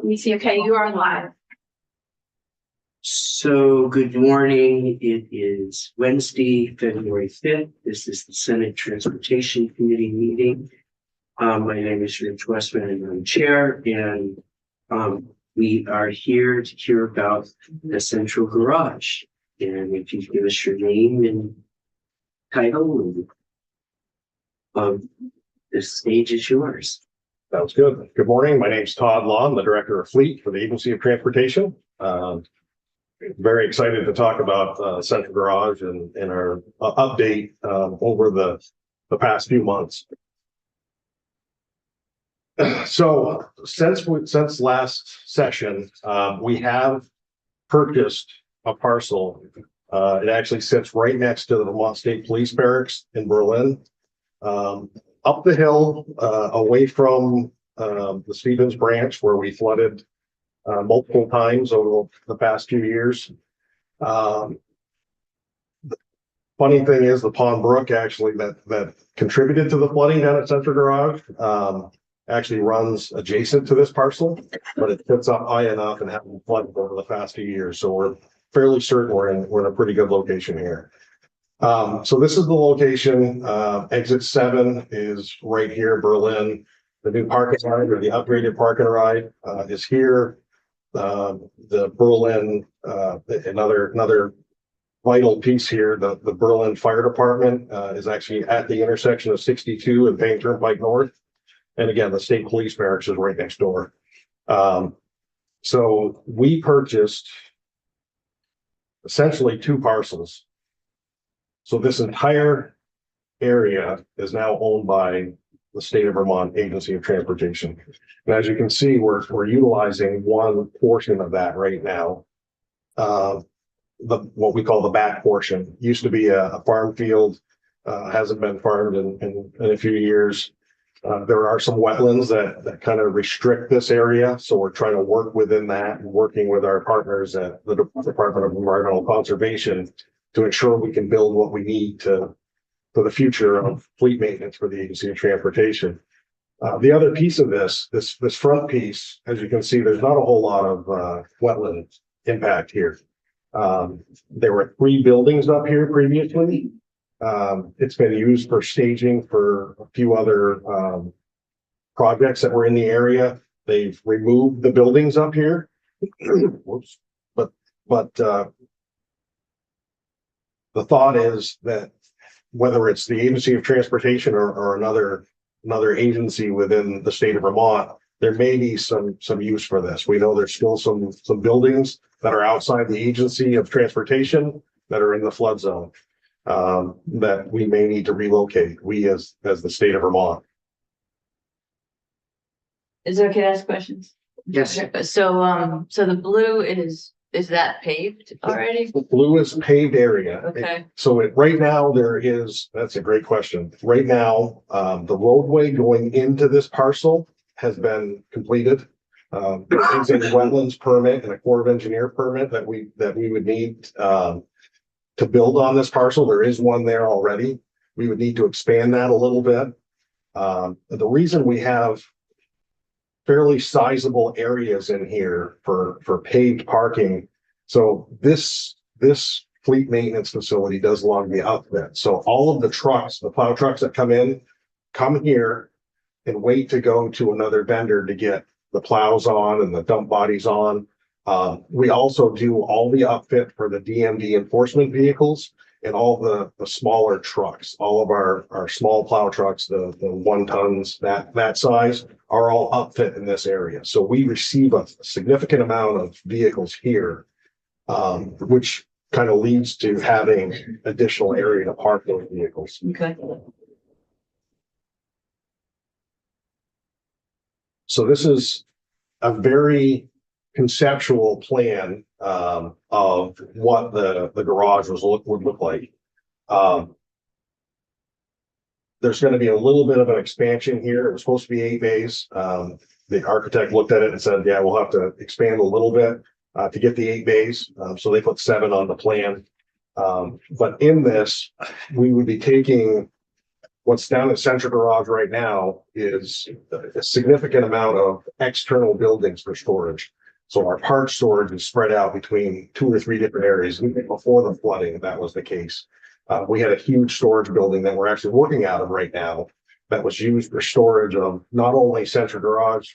Let me see. Okay, you are live. So good morning. It is Wednesday, February 5th. This is the Senate Transportation Committee meeting. My name is Rich Westman and I'm chair, and we are here to hear about the Central Garage. And if you give us your name and title, and the stage is yours. Sounds good. Good morning. My name is Todd Law. I'm the Director of Fleet for the Agency of Transportation. Very excited to talk about Central Garage and our update over the past few months. So since last session, we have purchased a parcel. It actually sits right next to the Vermont State Police Barracks in Berlin. Up the hill, away from the Stevens branch where we flooded multiple times over the past few years. The funny thing is the Pond Brook actually that contributed to the flooding down at Central Garage actually runs adjacent to this parcel, but it sits up high enough and hasn't flooded over the past few years. So we're fairly certain we're in a pretty good location here. So this is the location. Exit 7 is right here, Berlin. The new parking ride or the upgraded parking ride is here. The Berlin, another vital piece here, the Berlin Fire Department is actually at the intersection of 62 and Payne Turnpike North. And again, the State Police Barracks is right next door. So we purchased essentially 2 parcels. So this entire area is now owned by the State of Vermont Agency of Transportation. And as you can see, we're utilizing one portion of that right now. What we call the back portion used to be a farm field, hasn't been farmed in a few years. There are some wetlands that kind of restrict this area. So we're trying to work within that and working with our partners at the Department of Environmental Conservation to ensure we can build what we need for the future of fleet maintenance for the Agency of Transportation. The other piece of this front piece, as you can see, there's not a whole lot of wetland impact here. There were 3 buildings up here previously. It's been used for staging for a few other projects that were in the area. They've removed the buildings up here. Whoops. But the thought is that whether it's the Agency of Transportation or another agency within the state of Vermont, there may be some use for this. We know there's still some buildings that are outside the Agency of Transportation that are in the flood zone that we may need to relocate, we as the state of Vermont. Is it okay to ask questions? Yes. So, so the blue is that paved already? The blue is paved area. Okay. Right now that's a great question. Right now, the roadway going into this parcel has been completed. It's a wetlands permit and a Corps of Engineer permit that we would need to build on this parcel. There is one there already. We would need to expand that a little bit. The reason we have fairly sizable areas in here for paved parking. So this fleet maintenance facility does log the outfit. So all of the trucks, the plow trucks that come here and wait to go to another vendor to get the plows on and the dump bodies on. We also do all the upfit for the DMV enforcement vehicles and all the smaller trucks. All of our small plow trucks, the 1 tons, that size, are all upfit in this area. So we receive a significant amount of vehicles here, which kind of leads to having additional area to park those vehicles. Okay. So this is a very conceptual plan of what the garage would look like. There's going to be a little bit of an expansion here. It was supposed to be 8 bays. The architect looked at it and said, yeah, we'll have to expand a little bit to get the 8 bays. So they put 7 on the plan. But in this, we would be taking what's down at Central Garage right now is a significant amount of external buildings for storage. So our parts storage is spread out between 2 or 3 different areas. Even before the flooding, that was the case. We had a huge storage building that we're actually working out of right now that was used for storage of not only Central Garage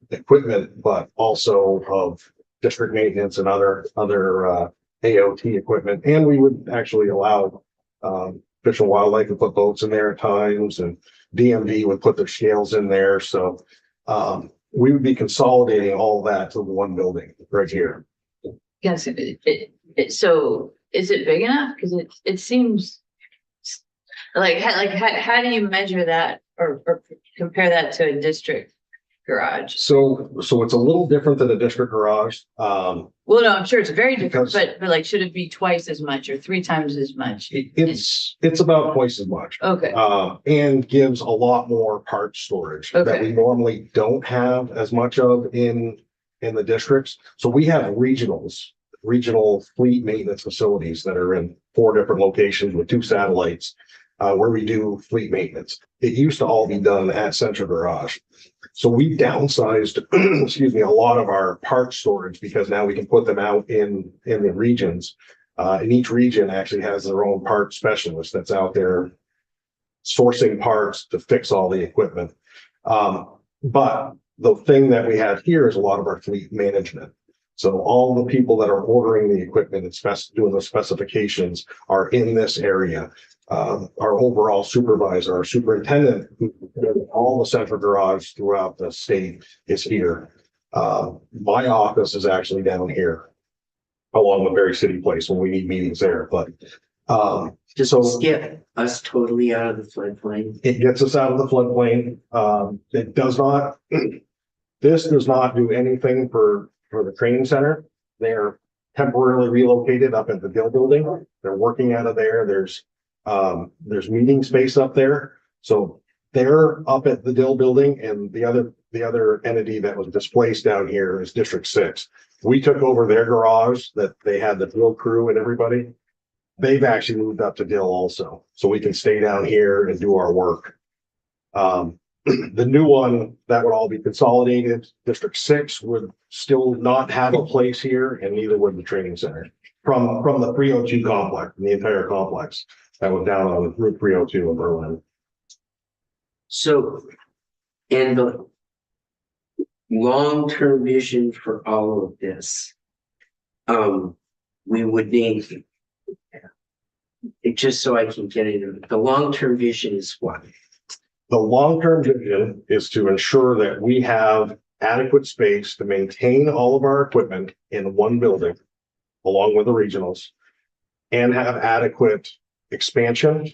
equipment, but also of district maintenance and other AOT equipment. And we would actually allow Fish and Wildlife to put boats in there at times, and DMV would put their scales in there. So we would be consolidating all that to one building right here. Yes, so is it big enough? Because it seems like how do you measure that or compare that to a district garage? So it's a little different than a district garage. Well, no, I'm sure it's very different, Because- but like, should it be twice as much or 3 times as much? It's about twice as much. Okay, And gives a lot more parts storage that Okay. we normally don't have as much of in the districts. So we have regional fleet maintenance facilities that are in 4 different locations with 2 satellites, where we do fleet maintenance. It used to all be done at Central Garage. So we downsized, excuse me, a lot of our parts storage because now we can put them out in the regions. And each region actually has their own part specialist that's out there sourcing parts to fix all the equipment. But the thing that we have here is a lot of our fleet management. So all the people that are ordering the equipment and doing the specifications are in this area. Our overall supervisor, our superintendent, who does all the Central Garage throughout the state, is here. My office is actually down here along with Berry City Place when we need meetings there, but Does So- this get us totally out of the floodplain? it gets us out of the floodplain. It does not, this does not do anything for the training center. They're temporarily relocated up at the Dill building. They're working out of there. There's meeting space up there. So they're up at the Dill building, and the other entity that was displaced down here is District 6. We took over their garage that they had the drill crew and everybody. They've actually moved up to Dill also, so we can stay down here and do our work. The new one, that would all be consolidated. District 6 would still not have a place here, and neither would the training center from the 302 complex, the entire complex that was down on Route 302 in Berlin. So, and the long-term vision for all of this, we would need, just so I can get it, the long-term vision is what? The long-term vision is to ensure that we have adequate space to maintain all of our equipment in one building, along with the regionals, and have adequate expansion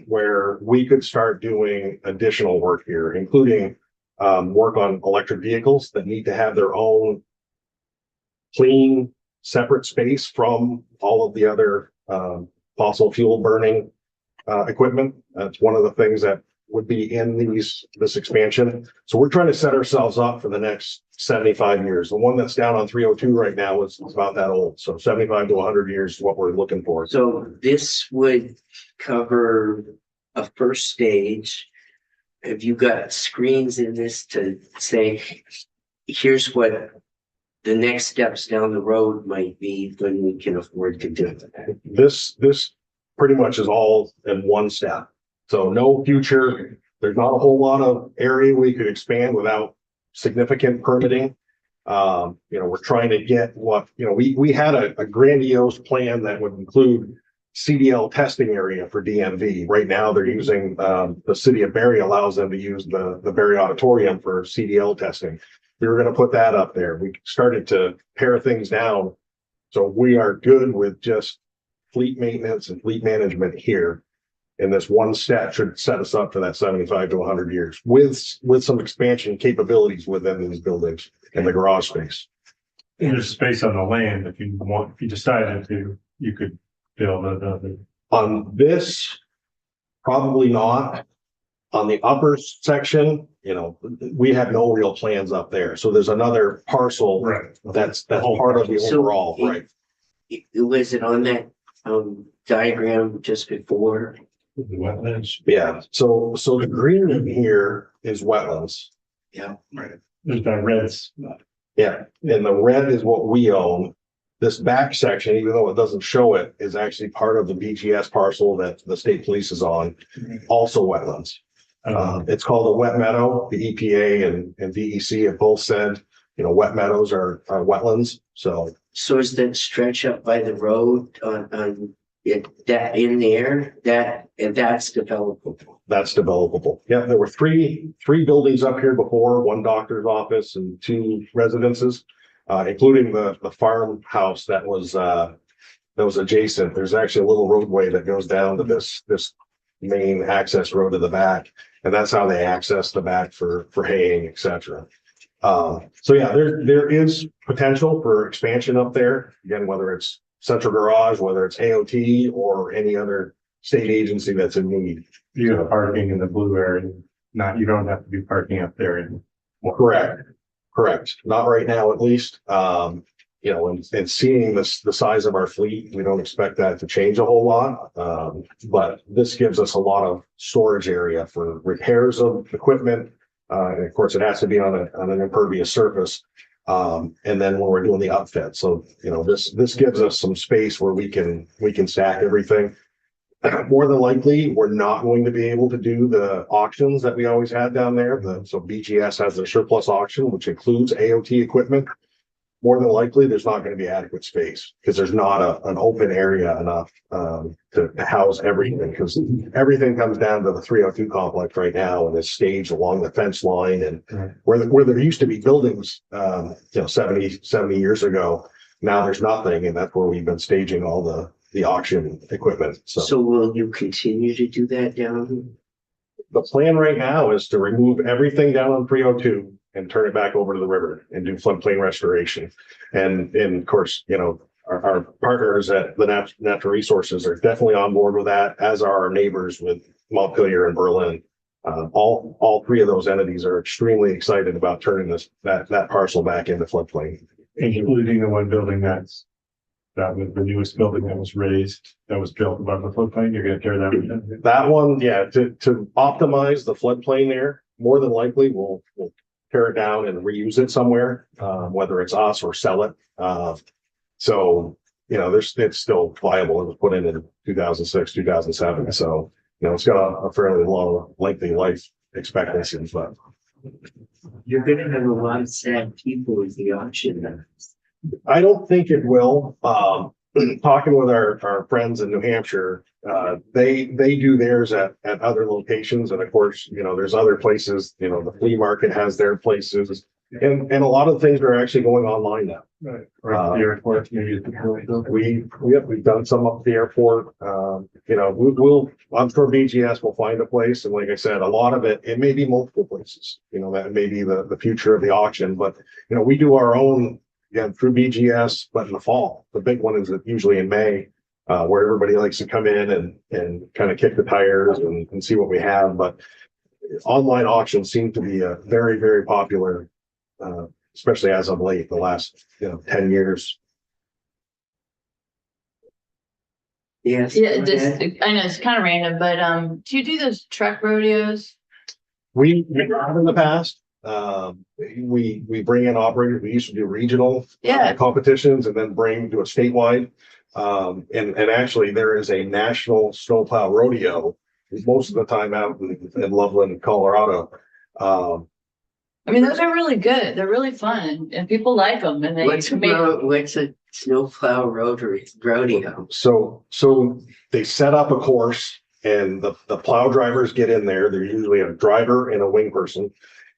where we could start doing additional work here, including work on electric vehicles that need to have their own clean, separate space from all of the other fossil fuel burning equipment. That's one of the things that would be in this expansion. So we're trying to set ourselves up for the next 75 years. The one that's down on 302 right now is about that old. So 75 to 100 years is what we're looking for. So this would cover a first stage. Have you got screens in this to say, here's what the next steps down the road might be when we can afford to do it? This pretty much is all in one step. So no future, there's not a whole lot of area we could expand without significant permitting. We're trying to get what, we had a grandiose plan that would include CDL testing area for DMV. Right now, they're using, the city of Berry allows them to use the Berry Auditorium for CDL testing. We were going to put that up there. We started to pare things down. So we are good with just fleet maintenance and fleet management here. And this one step should set us up for that 75 to 100 years with some expansion capabilities within these buildings and the garage space. And there's space on the land if you decided to, you could build another. On this, probably not. On the upper section, we have no real plans up there. So there's another parcel Right. that's part of the So overall, right? Was it on that diagram just before? The wetlands, Yeah, so the green in here is wetlands. Yeah. there's that reds. Yeah, and the red is what we own. This back section, even though it doesn't show it, is actually part of the BGS parcel that the state police is on, also wetlands. It's called a wet meadow. The EPA and VEC have both said, wet meadows are wetlands. So So is that stretch up by the road on it, that in there, and that's developable? that's developable. Yeah, there were three buildings up here before, one doctor's office and two residences, including the farmhouse that was adjacent. There's actually a little roadway that goes down to this main access road to the back, and that's how they access the back for haying, etc. So yeah, there is potential for expansion up there. Again, whether it's central garage, whether it's AOT or any other state agency that's in need. You have parking in the blue area, you don't have to be parking up there and. Correct. Not right now, at least. And seeing the size of our fleet, we don't expect that to change a whole lot. But this gives us a lot of storage area for repairs of equipment. And of course, it has to be on an impervious surface. And then when we're doing the upfit. So, this gives us some space where we can stack everything. More than likely, we're not going to be able to do the auctions that we always had down there. So BGS has a surplus auction, which includes AOT equipment. More than likely, there's not going to be adequate space because there's not an open area enough to house everything, because everything comes down to the 302 complex right now and is staged along the fence line, and where there used to be buildings 70 years ago, now there's nothing, and that's where we've been staging all the auction equipment. So will you continue to do that down? The plan right now is to remove everything down on 302 and turn it back over to the river and do floodplain restoration. And of course, our partners at the Natural Resources are definitely on board with that, as are our neighbors with Montpelier and Berlin. All three of those entities are extremely excited about turning that parcel back into floodplain. Including the one building that was the newest building that was raised, that was built above the floodplain, you're gonna tear that one. That one, yeah, to optimize the floodplain there, more than likely we'll tear it down and reuse it somewhere, whether it's us or sell it. So, it's still viable. It was put in 2006, 2007. So, it's got a fairly long, lengthy life expectancy, but You're gonna have a lot of sad people with the auction then. I don't think it will. Talking with our friends in New Hampshire, they do theirs at other locations. And of course, there's other places, the flea market has their places, and a lot of things are actually going online now. Right. Or at the airport, maybe at the building. We've done some up at the airport. I'm sure BGS will find a place. And like I said, a lot of it may be multiple places, that may be the future of the auction, but we do our own, again, through BGS, but in the fall. The big one is usually in May, where everybody likes to come in and kind of kick the tires and see what we have. But online auctions seem to be a very, very popular, especially as of late, the last 10 years. Yes. Yeah, go ahead. I know it's kind of random, but do you do those truck rodeos? We have in the past. We bring in operators. We used to do regional competitions and then do a statewide. And actually there is a national snowplow rodeo most of the time out in Loveland, Colorado. I mean, those are really good. They're really fun and people like them, and What's a snowplow rodeo? So they set up a course, and the plow drivers get in there. They're usually a driver and a wing person,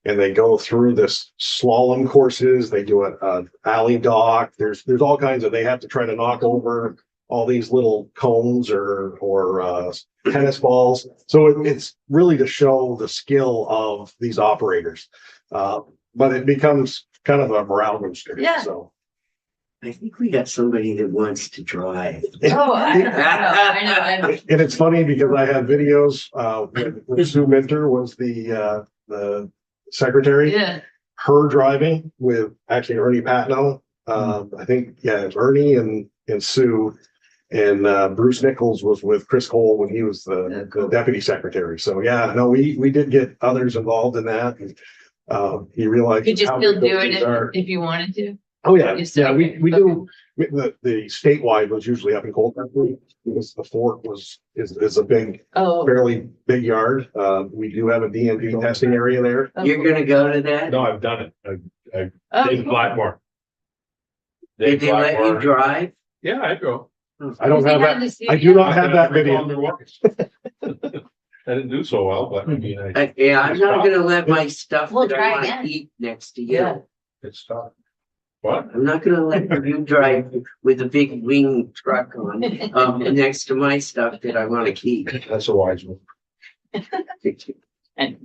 and they go through this slalom courses. They do an alley dock. There's all kinds of, they have to try to knock over all these little cones or tennis balls. So it's really to show the skill of these operators. But it becomes kind of a morale booster. Yeah. So I think we got somebody that wants to drive. Oh, I know. And it's funny because I had videos when Sue Minter was the secretary. Yeah. Her driving with actually Ernie Patno. I think, it's Ernie and Sue. And Bruce Nichols was with Chris Cole when he was the deputy secretary. So yeah, no, we did get others involved in that. And he realized. Could you how still big do those it things are. if you wanted to? Oh, yeah, You still yeah, we can, do, the statewide was usually up in Cold Country, because the fort is a big, Oh, fairly big yard. We do have a DMV testing area there. You're gonna go to that? No, I've done it. oh, Dave cool. Blackmore. Did Dave they let you Blackmore. drive? Yeah, I go. I don't Does he have have that, the CD? I do not have that video. I didn't do so well, but I mean, Yeah, I'm not gonna let my stuff We'll that I try wanna again. eat next to Yeah. you. it's tough. What? I'm not gonna let you drive with a big wing truck on, next to my stuff that I wanna keep. That's a wise one. And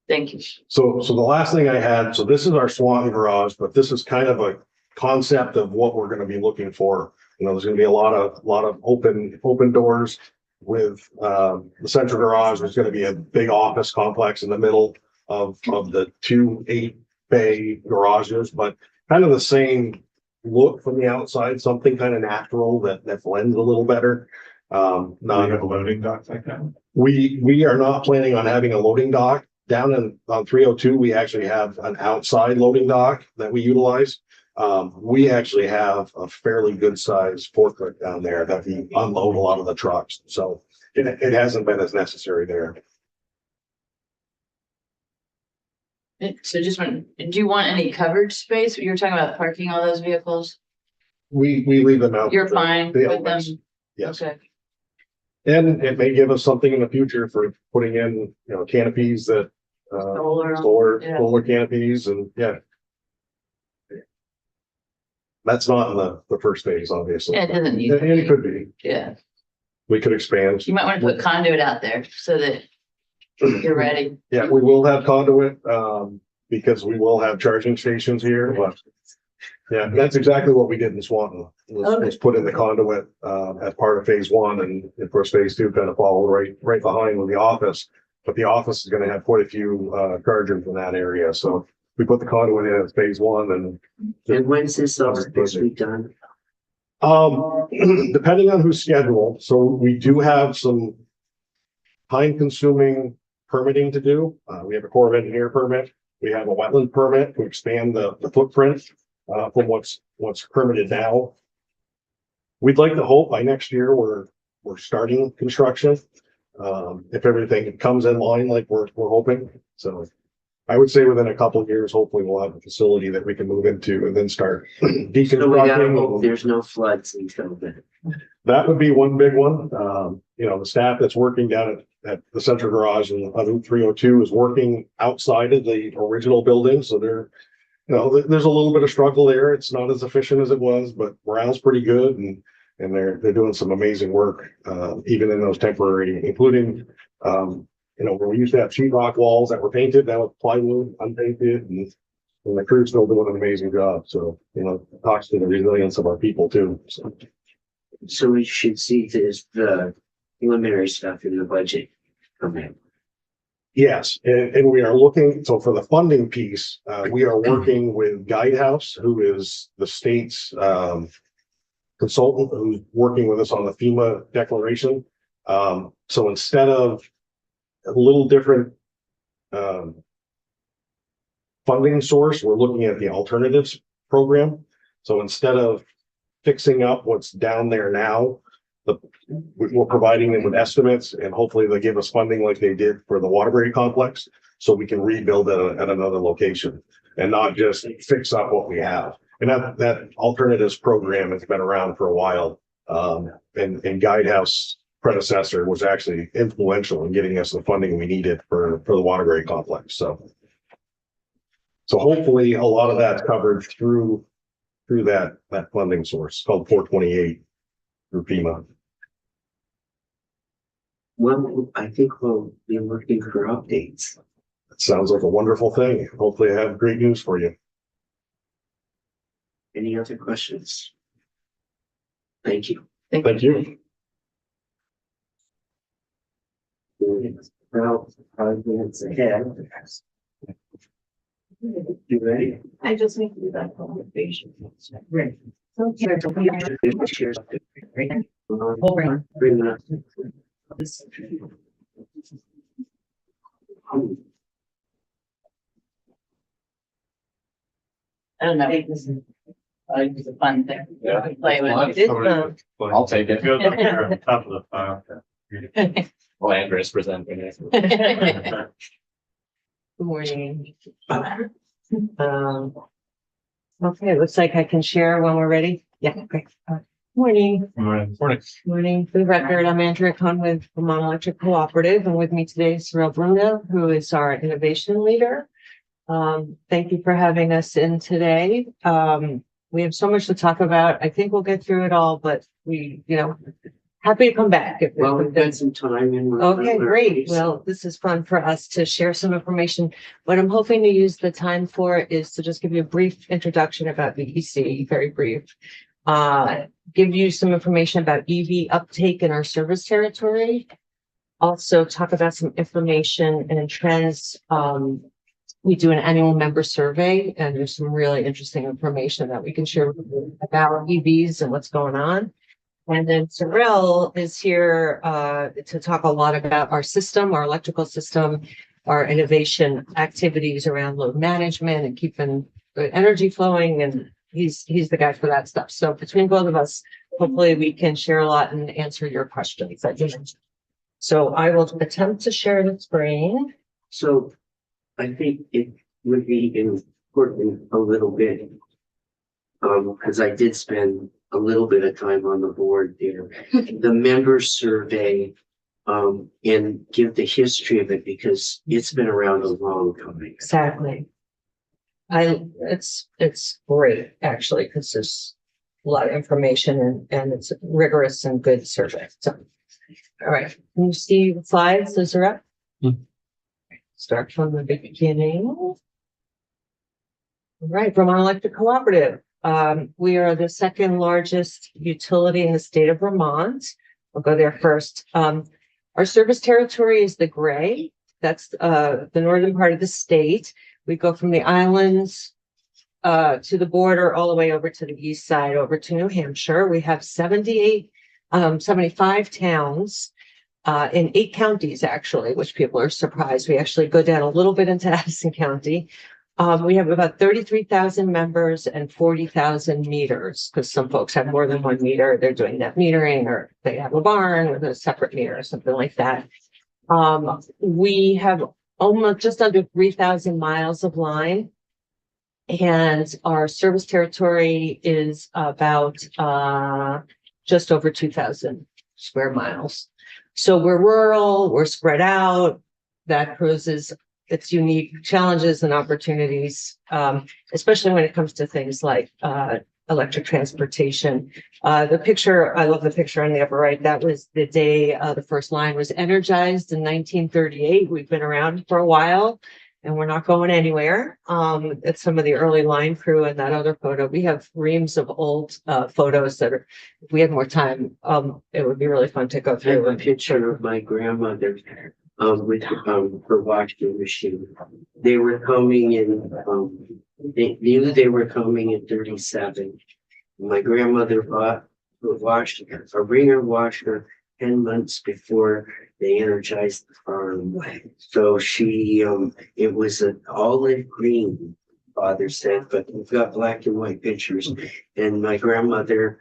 thank you. So the last thing I had, so this is our Swanton garage, but this is kind of a concept of what we're gonna be looking for. You know, there's gonna be a lot of open doors with, the central garage. There's gonna be a big office complex in the middle of the 2 8-bay garages, but kind of the same look from the outside, something kind of natural that blends a little better. Now Not, you have a loading dock like that? we are not planning on having a loading dock. Down on 302, we actually have an outside loading dock that we utilize. We actually have a fairly good sized forklift down there that we unload a lot of the trucks. So it hasn't been as necessary there. So just one, do you want any covered space? You were talking about parking all those vehicles? We leave them out. You're fine The with them? elements. Yes. Okay. And it may give us something in the future for putting in, canopies that, Solar. Yeah. solar canopies and yeah. That's not in the first phase, obviously. Yeah, it doesn't need. And it could be, Yeah, we could expand. you might want to put conduit out there so that you're ready. Yeah, we will have conduit, because we will have charging stations here, but. Yeah, that's exactly what we did in Swanton, was put in the conduit, as part of phase 1, and of course, phase 2 kind of followed right behind with the office. But the office is gonna have quite a few, chargers in that area, so we put the conduit in as phase 1 and. And when's this all supposed to be done? Depending on who's scheduled, so we do have some time-consuming permitting to do. We have a Corps of Engineer permit. We have a wetland permit to expand the footprint, from what's permitted now. We'd like to hope by next year we're starting construction. If everything comes in line like we're hoping. So I would say within a couple of years, hopefully we'll have a facility that we can move into and then start So we gotta hope deconstructing. there's no floods until then. That would be one big one. The staff that's working down at the central garage and on 302 is working outside of the original building. So there's a little bit of struggle there. It's not as efficient as it was, but morale's pretty good and they're doing some amazing work, even in those temporary, including, where we used to have sheetrock walls that were painted, now it's plywood, unpainted, and the crew's still doing an amazing job. So, talks to the resilience of our people too. So we should see the preliminary stuff in the budget come in. Yes, and we are looking, so for the funding piece, we are working with Guidehouse, who is the state's consultant who's working with us on the FEMA declaration. So instead of a little different funding source, we're looking at the alternatives program. So instead of fixing up what's down there now, we're providing them with estimates and hopefully they'll give us funding like they did for the Waterbury complex. So we can rebuild at another location and not just fix up what we have. And that alternatives program has been around for a while. And Guidehouse predecessor was actually influential in getting us the funding we needed for the Waterbury complex. So hopefully a lot of that's covered through that funding source called 428 through FEMA. Well, I think we'll be looking for updates. It sounds like a wonderful thing. Hopefully I have great news for you. Any other questions? Thank you. Thank you. Well, 5 minutes ahead. You ready? I just need to do that qualification. Right. I don't know. It's a fun thing. Yeah. Play with. I'll take it. Goes up there on top of the file. Well, Andrea's presenting it. Good morning. Okay, looks like I can share when we're ready. Yeah, great. Morning, Morning. morning. For the record, I'm Andrea Cohn with Vermont Electric Cooperative, and with me today is Cyril Bruno, who is our innovation leader. Thank you for having us in today. We have so much to talk about. I think we'll get through it all, but happy to come back. Well, we've got some time in. Okay, great. Well, this is fun for us to share some information. What I'm hoping to use the time for is to just give you a brief introduction about the EC, very brief. Give you some information about EV uptake in our service territory. Also talk about some information and trends. We do an annual member survey, and there's some really interesting information that we can share about EVs and what's going on. And then Cyril is here to talk a lot about our system, our electrical system, our innovation activities around load management and keeping the energy flowing. And he's the guy for that stuff. So between both of us, hopefully we can share a lot and answer your questions. So I will attempt to share the screen. So I think it would be important a little bit, because I did spend a little bit of time on the board there, the member survey, and give the history of it because it's been around a long time. Exactly. It's great actually, because there's a lot of information and it's rigorous and good survey. So, all right, can you see the slides? Those are up. Start from the beginning. All right, Vermont Electric Cooperative. We are the second largest utility in the state of Vermont. I'll go there first. Our service territory is the gray. That's the northern part of the state. We go from the islands to the border all the way over to the east side, over to New Hampshire. We have 75 towns in 8 counties, actually, which people are surprised. We actually go down a little bit into Addison County. We have about 33,000 members and 40,000 meters, because some folks have more than one meter. They're doing net metering, or they have a barn with a separate meter or something like that. We have almost just under 3,000 miles of line, and our service territory is about just over 2,000 square miles. So we're rural, we're spread out. That poses its unique challenges and opportunities, especially when it comes to things like electric transportation. The picture, I love the picture on the upper right. That was the day the first line was energized in 1938. We've been around for a while, and we're not going anywhere. It's some of the early line crew in that other photo. We have reams of old photos that are, if we had more time, it would be really fun to go I have through. a picture of my grandmother with her washing machine. They were coming in, they knew they were coming in 37. My grandmother bought a Ringer washer 10 months before they energized the farm. So she, it was an olive green, father said, but we've got black and white pictures. And my grandmother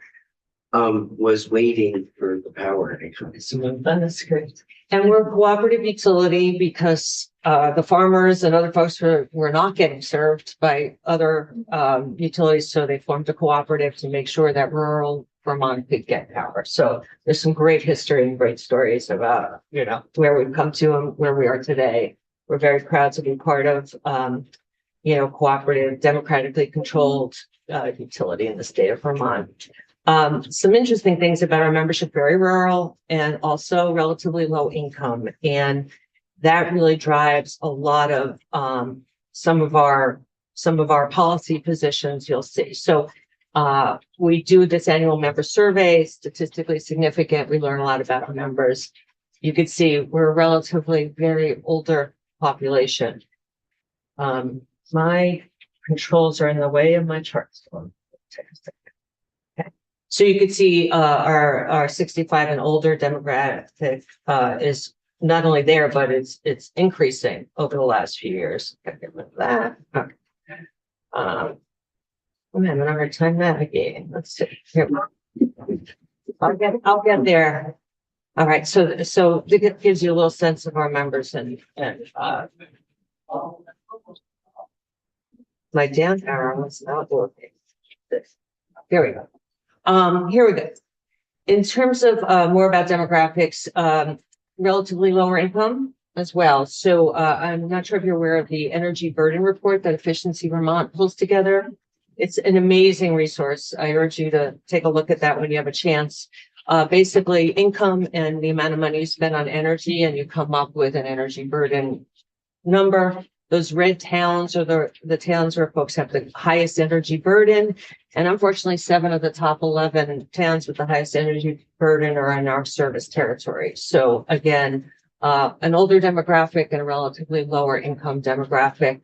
was waiting for the power to come. That's great. And we're a cooperative utility because the farmers and other folks were not getting served by other utilities. So they formed a cooperative to make sure that rural Vermont could get power. So there's some great history and great stories about, where we've come to and where we are today. We're very proud to be part of, cooperative, democratically controlled utility in the state of Vermont. Some interesting things about our membership: very rural and also relatively low income. And that really drives a lot of some of our policy positions, you'll see. So we do this annual member survey, statistically significant. We learn a lot about our members. You can see we're a relatively very older population. My controls are in the way of my charts. So you could see our 65 and older demographic is not only there, but it's increasing over the last few years. Gotta get rid of that. Okay. I'm having a hard time navigating. Let's see. Here. I'll get there. All right, so it gives you a little sense of our members and my down arrow is not working. Here we go. Here we go. In terms of more about demographics, relatively lower income as well. So I'm not sure if you're aware of the energy burden report that Efficiency Vermont pulls together. It's an amazing resource. I urge you to take a look at that when you have a chance. Basically, income and the amount of money you spend on energy, and you come up with an energy burden number. Those red towns are the towns where folks have the highest energy burden. And unfortunately, 7 of the top 11 towns with the highest energy burden are in our service territory. So again, an older demographic and a relatively lower income demographic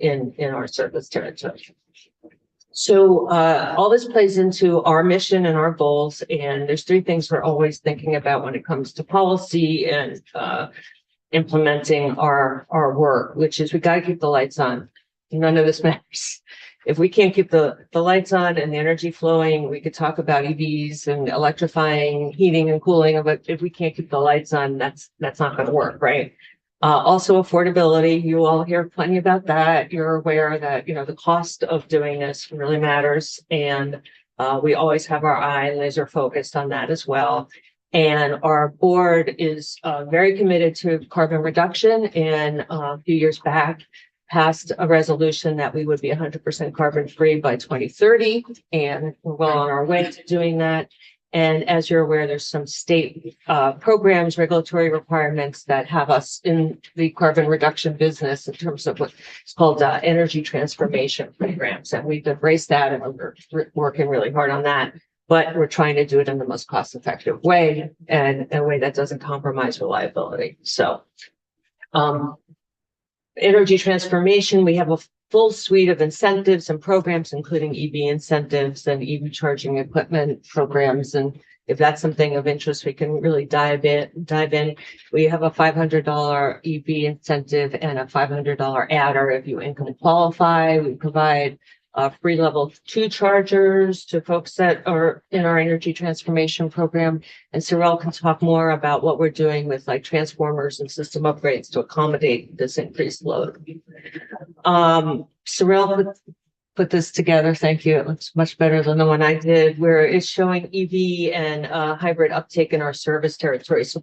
in our service territory. So all this plays into our mission and our goals. And there's 3 things we're always thinking about when it comes to policy and implementing our work, which is we got to keep the lights on. None of this matters. If we can't keep the lights on and the energy flowing, we could talk about EVs and electrifying heating and cooling, but if we can't keep the lights on, that's not going to work, right? Also affordability, you all hear plenty about that. You're aware that, the cost of doing this really matters. And we always have our eye laser focused on that as well. And our board is very committed to carbon reduction. And a few years back, passed a resolution that we would be 100% carbon free by 2030. And we're well on our way to doing that. And as you're aware, there's some state programs, regulatory requirements that have us in the carbon reduction business in terms of what's called energy transformation programs. And we've embraced that and we're working really hard on that. But we're trying to do it in the most cost-effective way and a way that doesn't compromise reliability. So energy transformation, we have a full suite of incentives and programs, including EV incentives and EV charging equipment programs. And if that's something of interest, we can really dive in. We have a $500 EV incentive and a $500 adder if you income qualify. We provide free level 2 chargers to folks that are in our energy transformation program. And Sorel can talk more about what we're doing with like transformers and system upgrades to accommodate this increased load. Sorel put this together. Thank you. It looks much better than the one I did, where it's showing EV and hybrid uptake in our service territory. So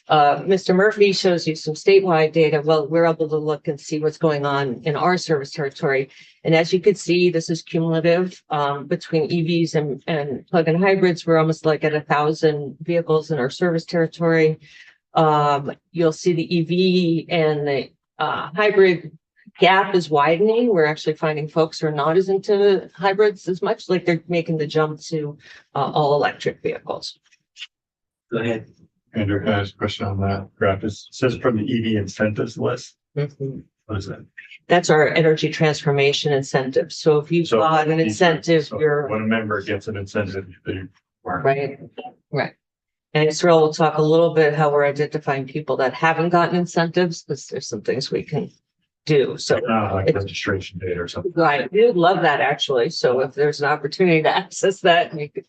Mr. Murphy shows you some statewide data. Well, we're able to look and see what's going on in our service territory. And as you can see, this is cumulative between EVs and plug-in hybrids. We're almost like at 1,000 vehicles in our service territory. You'll see the EV and the hybrid gap is widening. We're actually finding folks who are not as into hybrids as much, like they're making the jump to all electric vehicles. Go ahead. Andrew, can I ask a question on that graph? It says from the EV incentives list. Mm-hmm. What is that? That's our energy transformation incentive. So if you've got an incentive, so when a member gets an incentive, they are right. And Israel will talk a little bit how we're identifying people that haven't gotten incentives, because there's some things we can do. So like registration data or something. right, we would love that actually. So if there's an opportunity to access that, you could.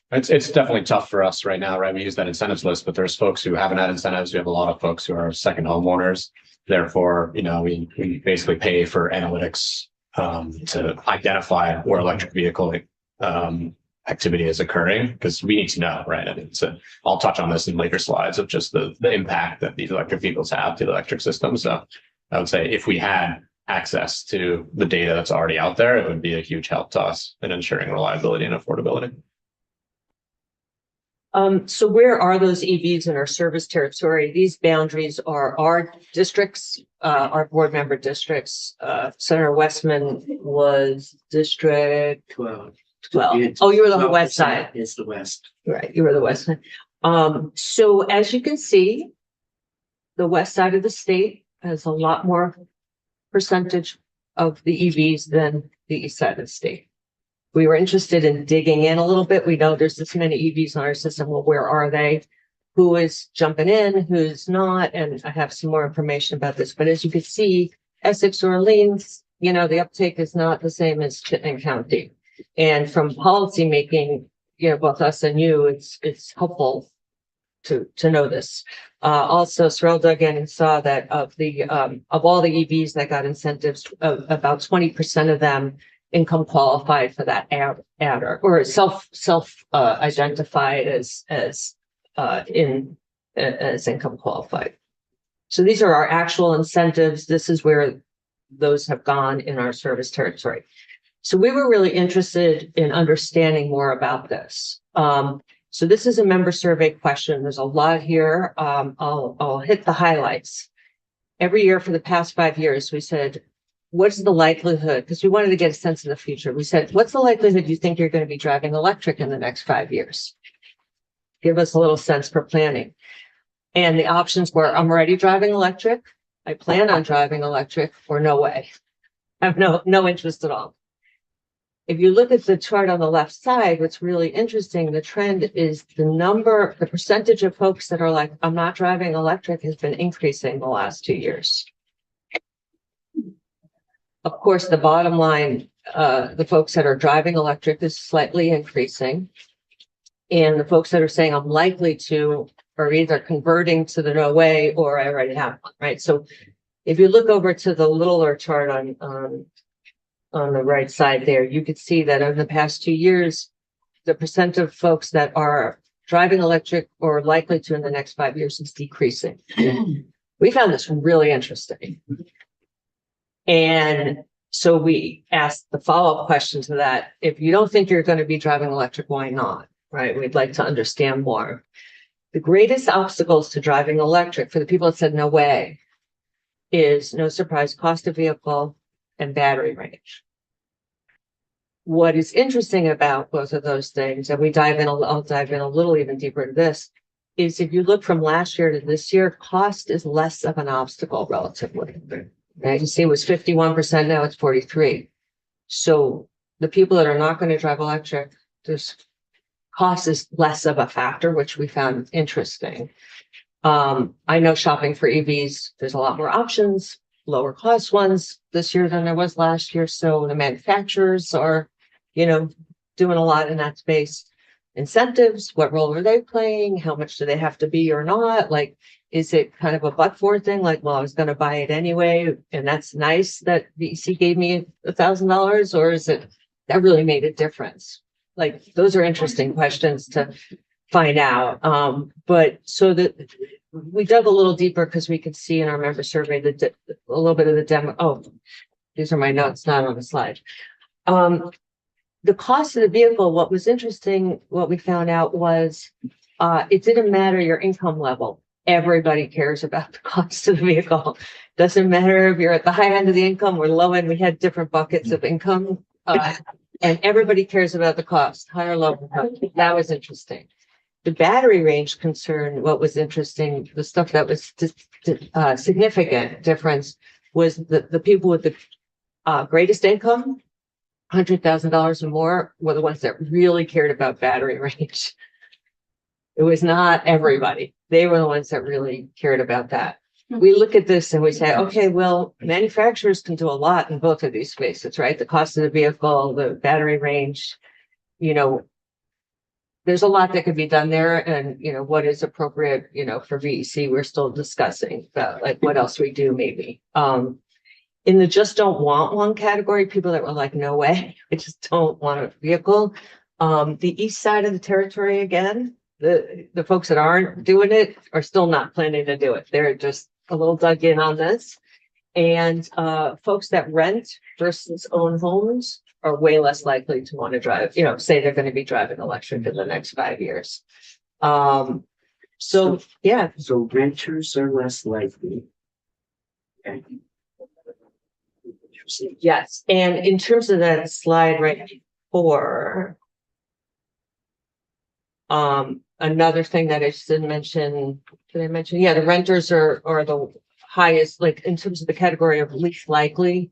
It's definitely tough for us right now, right? We use that incentives list, but there's folks who haven't had incentives. We have a lot of folks who are second homeowners. Therefore, we basically pay for analytics to identify where electric vehicle activity is occurring, because we need to know, right? And I'll touch on this in later slides of just the impact that these electric vehicles have to the electric system. So I would say if we had access to the data that's already out there, it would be a huge help to us in ensuring reliability and affordability. So where are those EVs in our service territory? These boundaries are our districts, our board member districts. Senator Westman was District 12. Oh, you were the west side. It's the west. Right, you were the west side. So as you can see, the west side of the state has a lot more percentage of the EVs than the east side of the state. We were interested in digging in a little bit. We know there's this many EVs on our system. Well, where are they? Who is jumping in, who's not? And I have some more information about this. But as you can see, Essex or Orleans, you know, the uptake is not the same as Chittenden County. And from policy making, you know, both us and you, it's helpful to know this. Also, Sorrel dug in and saw that of all the EVs that got incentives, about 20% of them income qualified for that adder, or self identified as income qualified. So these are our actual incentives. This is where those have gone in our service territory. So we were really interested in understanding more about this. So this is a member survey question. There's a lot here. I'll hit the highlights. Every year for the past 5 years, we said, what's the likelihood? Because we wanted to get a sense of the future. We said, what's the likelihood you think you're going to be driving electric in the next 5 years? Give us a little sense for planning. And the options were, I'm already driving electric, I plan on driving electric, or no way. I have no interest at all. If you look at the chart on the left side, what's really interesting, the trend is the percentage of folks that are like, I'm not driving electric has been increasing the last 2 years. Of course, the bottom line, the folks that are driving electric is slightly increasing. And the folks that are saying I'm likely to are either converting to the no way or I already have one, right? So if you look over to the littler chart on the right side there, you could see that over the past 2 years, the percent of folks that are driving electric or likely to in the next 5 years is decreasing. We found this really interesting. And so we asked the follow-up question to that. If you don't think you're going to be driving electric, why not? Right? We'd like to understand more. The greatest obstacles to driving electric for the people that said no way is, no surprise, cost of vehicle and battery range. What is interesting about both of those things, and I'll dive in a little even deeper into this, is if you look from last year to this year, cost is less of an obstacle relatively. Right? You see, it was 51%, now it's 43%. So the people that are not going to drive electric, there's cost is less of a factor, which we found interesting. I know shopping for EVs, there's a lot more options, lower cost ones this year than there was last year. So the manufacturers are, doing a lot in that space. Incentives, what role are they playing? How much do they have to be or not? Like, is it kind of a but-for thing? Like, well, I was going to buy it anyway, and that's nice that VEC gave me $1,000, or is it that really made a difference? Like, those are interesting questions to find out. But so that we dug a little deeper because we could see in our member survey a little bit of the demo. Oh, these are my notes, not on the slide. The cost of the vehicle, what was interesting, what we found out was it didn't matter your income level. Everybody cares about the cost of the vehicle. Doesn't matter if you're at the high end of the income or low end. We had different buckets of income. And everybody cares about the cost, high or low. That was interesting. The battery range concern, what was interesting, the stuff that was significant difference was the people with the greatest income, $100,000 or more, were the ones that really cared about battery range. It was not everybody. They were the ones that really cared about that. We look at this and we say, okay, well, manufacturers can do a lot in both of these spaces, right? The cost of the vehicle, the battery range, there's a lot that could be done there. And, what is appropriate, for VEC, we're still discussing about like what else we do maybe. In the just don't want one category, people that were like, no way, I just don't want a vehicle. The east side of the territory, again, the folks that aren't doing it are still not planning to do it. They're just a little dug in on this. And folks that rent versus own homes are way less likely to want to drive, say they're going to be driving electric in the next 5 years. Yeah. So renters are less likely. Okay. Yes. And in terms of that slide right before, another thing that I just didn't mention, did I mention? Yeah, the renters are the highest, like in terms of the category of least likely.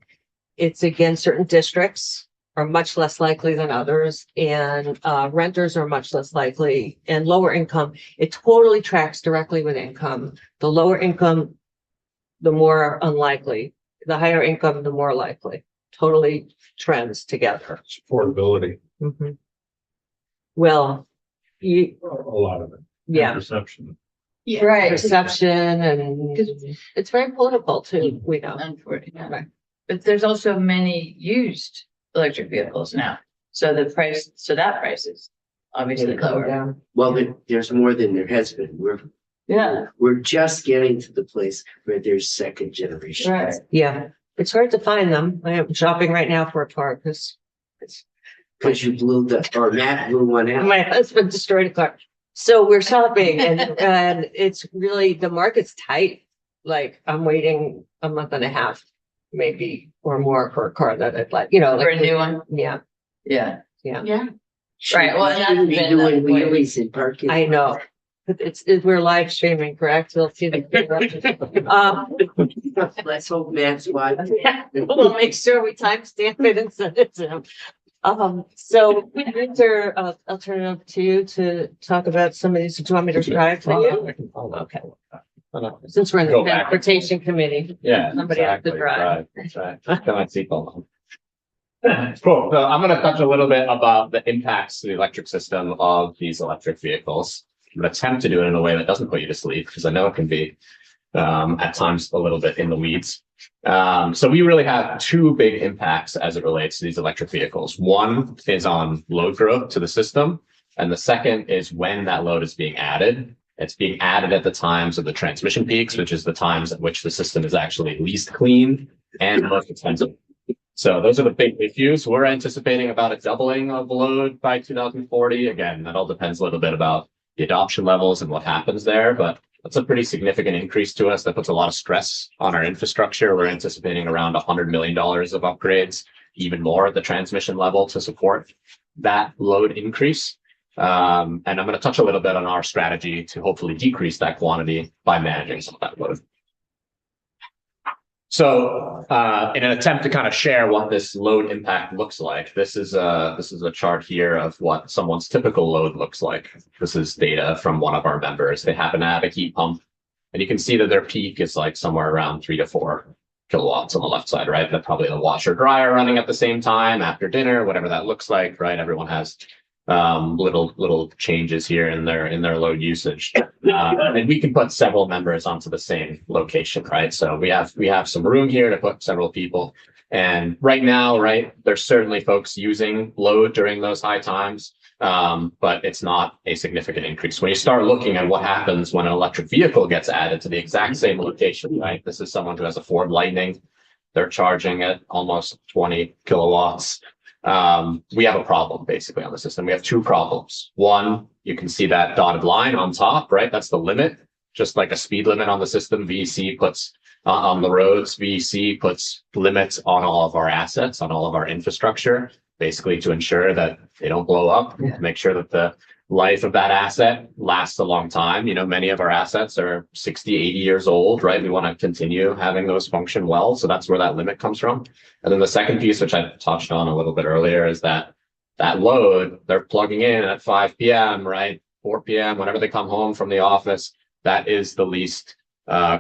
It's again certain districts. are much less likely than others, and renters are much less likely, and lower income, it totally tracks directly with income. The lower income, the more unlikely, the higher income, the more likely, totally trends together. Affordability. Mhm. Well, you, A lot of it. yeah, Perception. Right. perception, and it's very political too, we know. Unfortunately, right. But there's also many used electric vehicles now. So the price, so that price is obviously It'll come lower. down. Well, there's more than there has been. Yeah, We're just getting to the place where there's second generation. right. Yeah, it's hard to find them. I am shopping right now for a car because Because you blew or Matt blew one out. my husband destroyed a car. So we're shopping and it's really, the market's tight. Like I'm waiting a month and a half, maybe, or more for a car that I'd like, For a like, new one. yeah, Yeah. Yeah. Yeah. Right, well, and that's Shouldn't be been doing that way. wheelies in parking. I know. But we're live streaming, correct? We'll see the. Let's hope Matt's watching. We'll make sure we timestamp it and send it to him. So Victor, I'll turn it over to you to talk about some of these. Do you want me to drive for you? I can follow. Okay, Oh, no. since we're in the Go back. transportation committee. Yeah. Somebody has to exactly, drive. right, that's right. Got my seatbelt on. Cool. So I'm going to touch a little bit about the impacts to the electric system of these electric vehicles. I'm going to attempt to do it in a way that doesn't put you to sleep, because I know it can be at times a little bit in the weeds. So we really have two big impacts as it relates to these electric vehicles. One is on load growth to the system, and the second is when that load is being added. It's being added at the times of the transmission peaks, which is the times at which the system is actually least clean and most expensive. So those are the big issues. We're anticipating about a doubling of load by 2040. Again, that all depends a little bit about the adoption levels and what happens there, but that's a pretty significant increase to us. That puts a lot of stress on our infrastructure. We're anticipating around $100 million of upgrades, even more at the transmission level to support that load increase. And I'm going to touch a little bit on our strategy to hopefully decrease that quantity by managing some of that load. So, in an attempt to kind of share what this load impact looks like, this is a chart here of what someone's typical load looks like. This is data from one of our members. They happen to have a heat pump, and you can see that their peak is like somewhere around 3 to 4 kilowatts on the left side, right? They're probably the washer dryer running at the same time after dinner, whatever that looks like, right? Everyone has little changes here in their load usage, and we can put several members onto the same location, right? So we have some room here to put several people, and right now, right, there's certainly folks using load during those high times, but it's not a significant increase. When you start looking at what happens when an electric vehicle gets added to the exact same location, right? This is someone who has a Ford Lightning. They're charging at almost 20 kilowatts. We have a problem basically on the system. We have two problems. One, you can see that dotted line on top, right? That's the limit, just like a speed limit on the system. VEC puts on the roads, VEC puts limits on all of our assets, on all of our infrastructure, basically to ensure that they don't blow up, to make sure that the life of that asset lasts a long time. You know, many of our assets are 60, 80 years old, right? We want to continue having those function well. So that's where that limit comes from. And then the second piece, which I touched on a little bit earlier, is that load they're plugging in at 5 p.m., right? 4 p.m., whenever they come home from the office, that is the least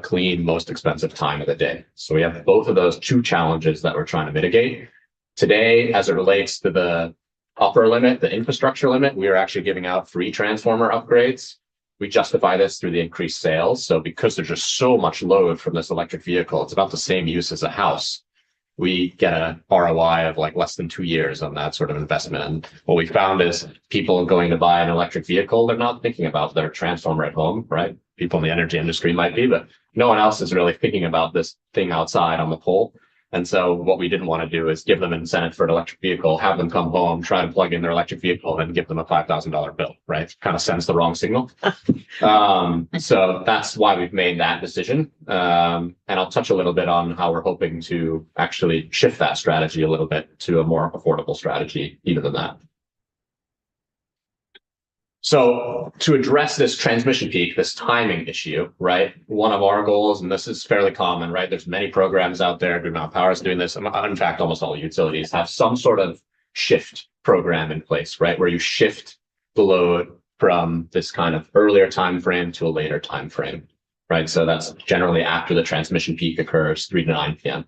clean, most expensive time of the day. So we have both of those two challenges that we're trying to mitigate. Today, as it relates to the upper limit, the infrastructure limit, we are actually giving out free transformer upgrades. We justify this through the increased sales. So because there's just so much load from this electric vehicle, it's about the same use as a house. We get a ROI of like less than 2 years on that sort of investment. And what we found is people going to buy an electric vehicle, they're not thinking about their transformer at home, right? People in the energy industry might be, but no one else is really thinking about this thing outside on the pole. And so what we didn't want to do is give them an incentive for an electric vehicle, have them come home, try to plug in their electric vehicle, and give them a $5,000 bill, right? Kind of sends the wrong signal. So that's why we've made that decision. And I'll touch a little bit on how we're hoping to actually shift that strategy a little bit to a more affordable strategy, even than that. So to address this transmission peak, this timing issue, right? One of our goals, and this is fairly common, right? There's many programs out there. Green Mountain Power is doing this. In fact, almost all utilities have some sort of shift program in place, right? Where you shift the load from this kind of earlier time frame to a later time frame, right? So that's generally after the transmission peak occurs, 3 to 9 p.m.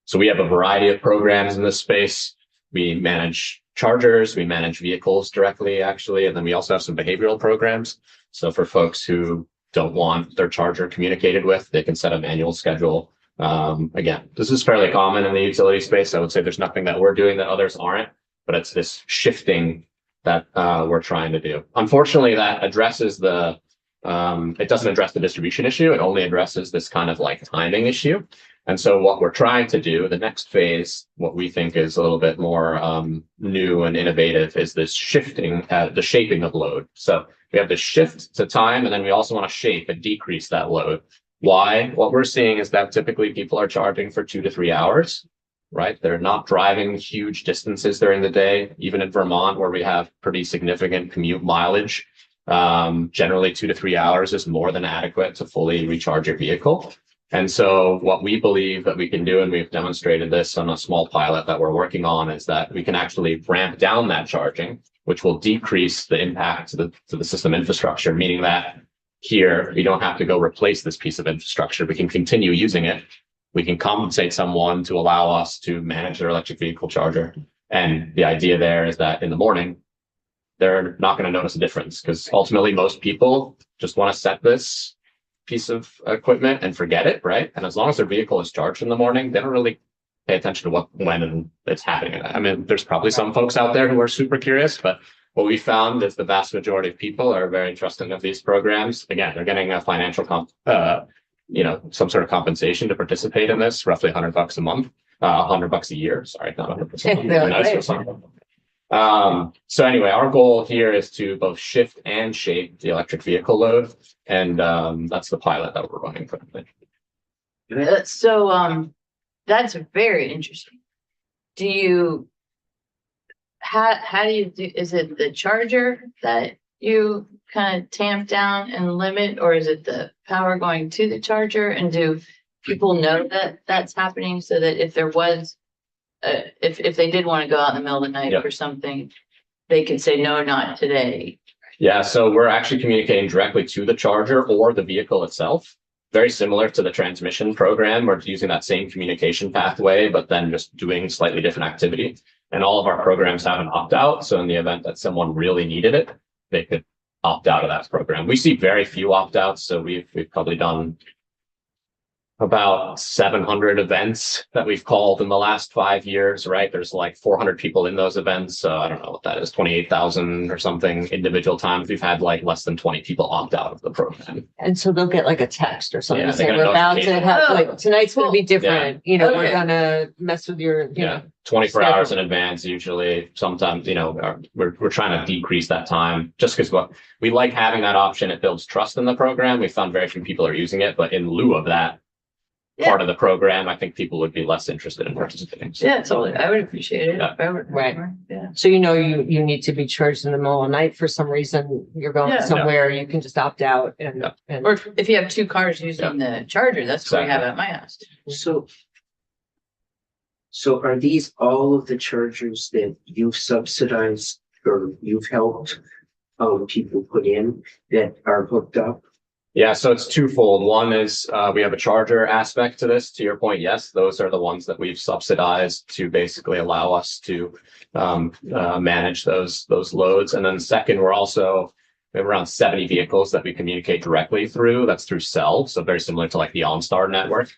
So we have a variety of programs in this space. We manage chargers, we manage vehicles directly, actually, and then we also have some behavioral programs. So for folks who don't want their charger communicated with, they can set a manual schedule. Again, this is fairly common in the utility space. I would say there's nothing that we're doing that others aren't, but it's this shifting that we're trying to do. Unfortunately, that addresses it doesn't address the distribution issue. It only addresses this kind of like timing issue. And so what we're trying to do, the next phase, what we think is a little bit more new and innovative, is this shifting, the shaping of load. So we have the shift to time, and then we also want to shape and decrease that load. Why? What we're seeing is that typically people are charging for 2 to 3 hours, right? They're not driving huge distances during the day. Even in Vermont, where we have pretty significant commute mileage, generally 2 to 3 hours is more than adequate to fully recharge your vehicle. And so what we believe that we can do, and we've demonstrated this on a small pilot that we're working on, is that we can actually ramp down that charging, which will decrease the impact to the system infrastructure, meaning that here we don't have to go replace this piece of infrastructure. We can continue using it. We can compensate someone to allow us to manage their electric vehicle charger. And the idea there is that in the morning, they're not going to notice a difference, because ultimately most people just want to set this piece of equipment and forget it, right? And as long as their vehicle is charged in the morning, they don't really pay attention to when it's happening. I mean, there's probably some folks out there who are super curious, but what we found is the vast majority of people are very trusting of these programs. Again, they're getting a financial some sort of compensation to participate in this, roughly $100 a month, $100 a year. Sorry, not 100%. So anyway, our goal here is to both shift and shape the electric vehicle load, and that's the pilot that we're running currently. So that's very interesting. Do you how do you do, is it the charger that you kind of tamp down and limit, or is it the power going to the charger? And do people know that that's happening, so that if there was if they did want to go out in the middle of the night for something, they could say, no, not today? Yeah, so we're actually communicating directly to the charger or the vehicle itself. Very similar to the transmission program. We're using that same communication pathway, but then just doing slightly different activity. And all of our programs have an opt-out. So in the event that someone really needed it, they could opt out of that program. We see very few opt-outs. So we've probably done about 700 events that we've called in the last 5 years, right? There's like 400 people in those events. So I don't know what that is, 28,000 or something individual times. We've had like less than 20 people opt out of the program. And so they'll get like a text or something Yeah, they saying, get a we're about to have, like, tonight's going to be different. You know, we're going to mess with your, you know. 24 schedule. hours in advance, usually. Sometimes, we're trying to decrease that time just because we like having that option. It builds trust in the program. We found very few people are using it, but in lieu of that, part of the program, I think people would be less interested in participating. So, Yeah, totally. I would appreciate it. Yeah. If I were Right. Yeah. So you need to be charged in the middle of the night for some reason. You're going Yeah. somewhere, you can just opt out and. Yeah. and Or if you have two cars using the charger, that's what we have at my house. So are these all of the chargers that you've subsidized or you've helped people put in that are hooked up? Yeah, so it's twofold. One is we have a charger aspect to this. To your point, yes, those are the ones that we've subsidized to basically allow us to manage those loads. And then second, we have around 70 vehicles that we communicate directly through. That's through Cell, so very similar to like the OnStar network.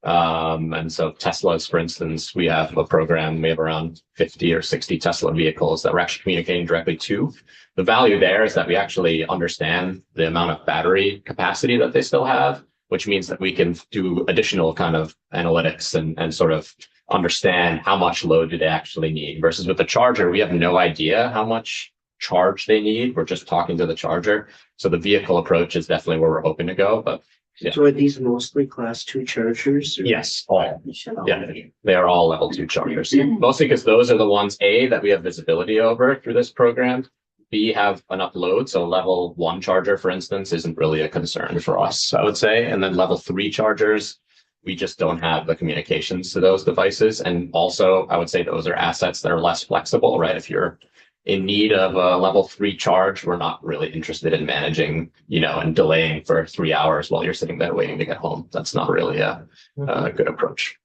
And so Teslas, for instance, we have a program. We have around 50 or 60 Tesla vehicles that we're actually communicating directly to. The value there is that we actually understand the amount of battery capacity that they still have, which means that we can do additional kind of analytics and sort of understand how much load do they actually need. Versus with the charger, we have no idea how much charge they need. We're just talking to the charger. So the vehicle approach is definitely where we're hoping to go. But yeah. So are these mostly class 2 chargers? Or? Yes, all. Yeah, they are all level 2 chargers. Mostly because those are the ones, A, that we have visibility over through this program. B, have enough load. So level 1 charger, for instance, isn't really a concern for us, I would say. And then level 3 chargers, we just don't have the communications to those devices. And also, I would say those are assets that are less flexible, right? If you're in need of a level 3 charge, we're not really interested in managing, and delaying for 3 hours while you're sitting there waiting to get home. That's not really a good approach.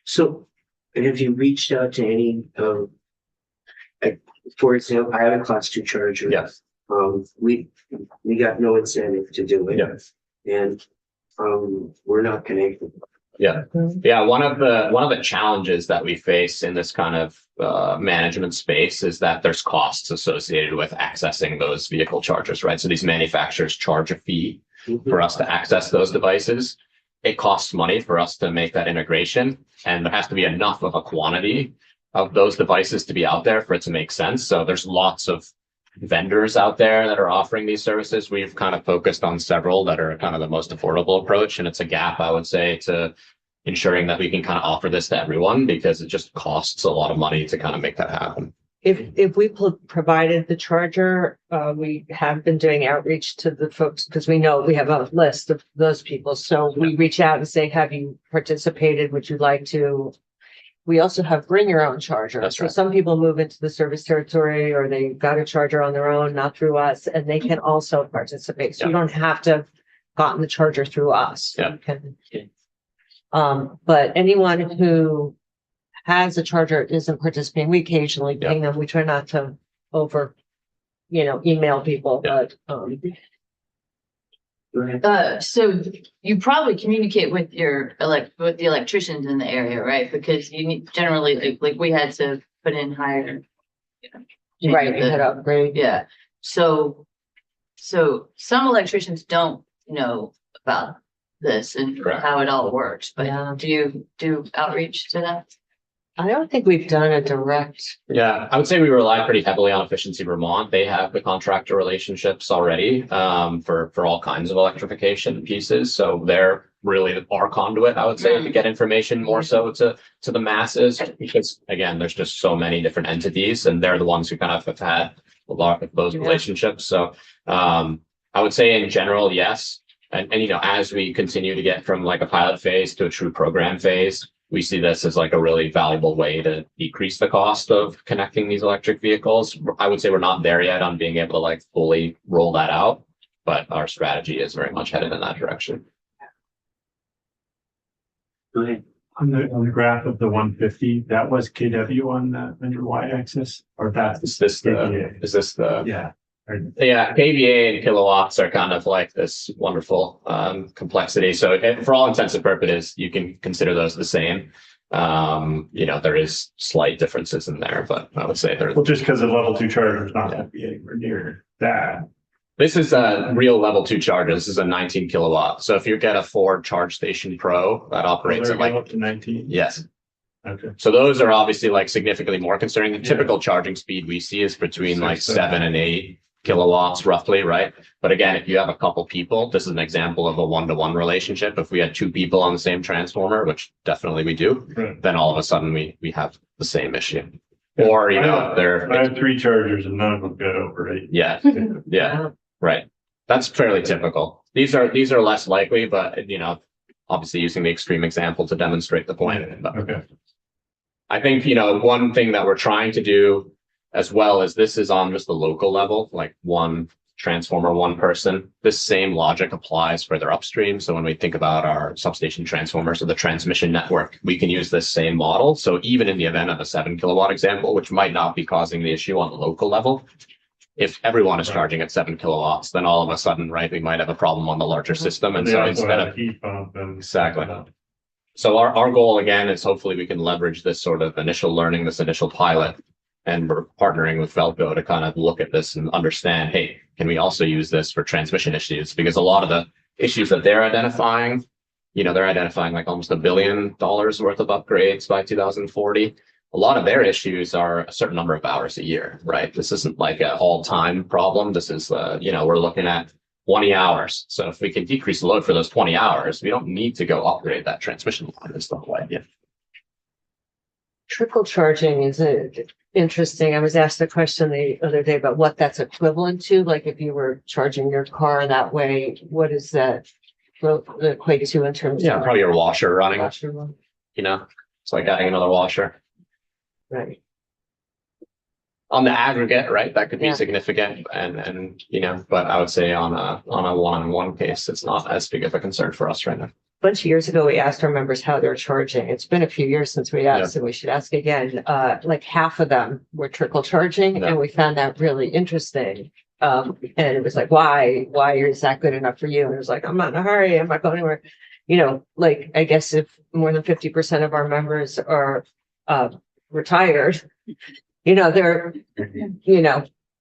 So have you reached out to any, for example, I have a class 2 charger. Yes. We got no incentive to do it. Yes. And, we're not connected. Yeah. Yeah. One of the challenges that we face in this kind of management space is that there's costs associated with accessing those vehicle chargers, right? So these manufacturers charge a fee for us to access those devices. It costs money for us to make that integration, and there has to be enough of a quantity of those devices to be out there for it to make sense. So there's lots of vendors out there that are offering these services. We've kind of focused on several that are kind of the most affordable approach. And it's a gap, I would say, to ensuring that we can kind of offer this to everyone, because it just costs a lot of money to kind of make that happen. If we provided the charger, we have been doing outreach to the folks because we know we have a list of those people. So we reach out and say, have you participated? Would you like to? We also have bring your own charger. That's So right. some people move into the service territory or they got a charger on their own, not through us, and they can also participate. So you don't have to have gotten the charger through us. Yeah. You can, but anyone who has a charger isn't participating, we occasionally ping them. We try not to email people, Yeah. but Go ahead. So you probably communicate with with the electricians in the area, right? Because you need generally, like we had to put in higher. right, we had upgrade. Yeah, so some electricians don't know about this and Correct. how it all works, but Yeah. do you do outreach to them? I don't think we've done a direct. Yeah, I would say we rely pretty heavily on Efficiency Vermont. They have the contractor relationships already for all kinds of electrification pieces. So they're really our conduit, I would say, to get information more so to the masses, because again, there's just so many different entities, and they're the ones who kind of have had a lot of those relationships. So I would say in general, yes. And as we continue to get from like a pilot phase to a true program phase, we see this as like a really valuable way to decrease the cost of connecting these electric vehicles. I would say we're not there yet on being able to like fully roll that out, but our strategy is very much headed in that direction. Go ahead. On the graph of the 150, that was KW on your y-axis, or that? Is this the Yeah. Yeah, kVA and kilowatts are kind of like this wonderful complexity. So for all intents and purposes, you can consider those the same. There is slight differences in there, but I would say they're. Well, just because the level 2 charger is not going to be anywhere near that. This is a real level 2 charger. This is a 19 kilowatt. So if you get a Ford Charge Station Pro that operates at like up to 19. yes. Okay. So those are obviously like significantly more concerning. The typical charging speed we see is between like 7 and 8 kilowatts roughly, right? But again, if you have a couple people, this is an example of a one-to-one relationship. If we had 2 people on the same transformer, which definitely we do, Right. then all of a sudden we have the same issue. Or, I they're, have 3 chargers and none of them go over 8. yeah, yeah, right. That's fairly typical. These are less likely, but obviously using the extreme example to demonstrate the point. But Okay. I think, one thing that we're trying to do as well as this is on just the local level, like one transformer, one person. This same logic applies further upstream. So when we think about our substation transformers or the transmission network, we can use this same model. So even in the event of a 7 kilowatt example, which might not be causing the issue on the local level, if everyone is charging at 7 kilowatts, then all of a sudden, right, we might have a problem on the larger system. And so instead of heat pump and exactly. So our goal again is hopefully we can leverage this sort of initial learning, this initial pilot, and we're partnering with Velco to kind of look at this and understand, hey, can we also use this for transmission issues? Because a lot of the issues that they're identifying, they're identifying like almost $1 billion worth of upgrades by 2040. A lot of their issues are a certain number of hours a year, right? This isn't like an all-time problem. This is, we're looking at 20 hours. So if we can decrease the load for those 20 hours, we don't need to go upgrade that transmission line and stuff like that. Trickle charging is interesting. I was asked a question the other day about what that's equivalent to. Like if you were charging your car that way, what is that? equate to in terms Yeah, of? probably your washer running, Washer, you know, it's like adding another washer. right. On the aggregate, right, that could be Yeah. significant and, you know, but I would say on a one-on-one case, it's not as big of a concern for us right now. Bunch of years ago, we asked our members how they're charging. It's been a few years since we asked, and we should ask again. Like half of them were trickle charging, Yeah. and we found that really interesting. And it was like, why is that good enough for you? And it was like, I'm not in a hurry. I'm not going anywhere. You know, like, I guess if more than 50% of our members are retired, you know,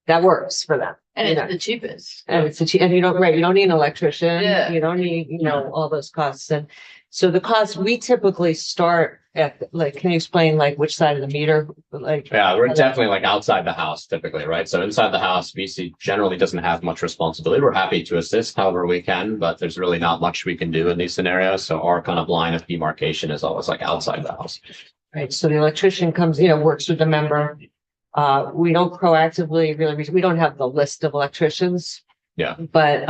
that works for them. And you know. it's the cheapest. And and you don't, right, you don't need an electrician. Yeah. You don't need, all those costs. And so the cost, we typically start at, like, can you explain like which side of the meter, like? Yeah, we're definitely like outside the house typically, right? So inside the house, VC generally doesn't have much responsibility. We're happy to assist however we can, but there's really not much we can do in these scenarios. So our kind of line of demarcation is always like outside the house. Right, so the electrician comes, works with the member. We don't proactively really, we don't have the list of electricians. Yeah. But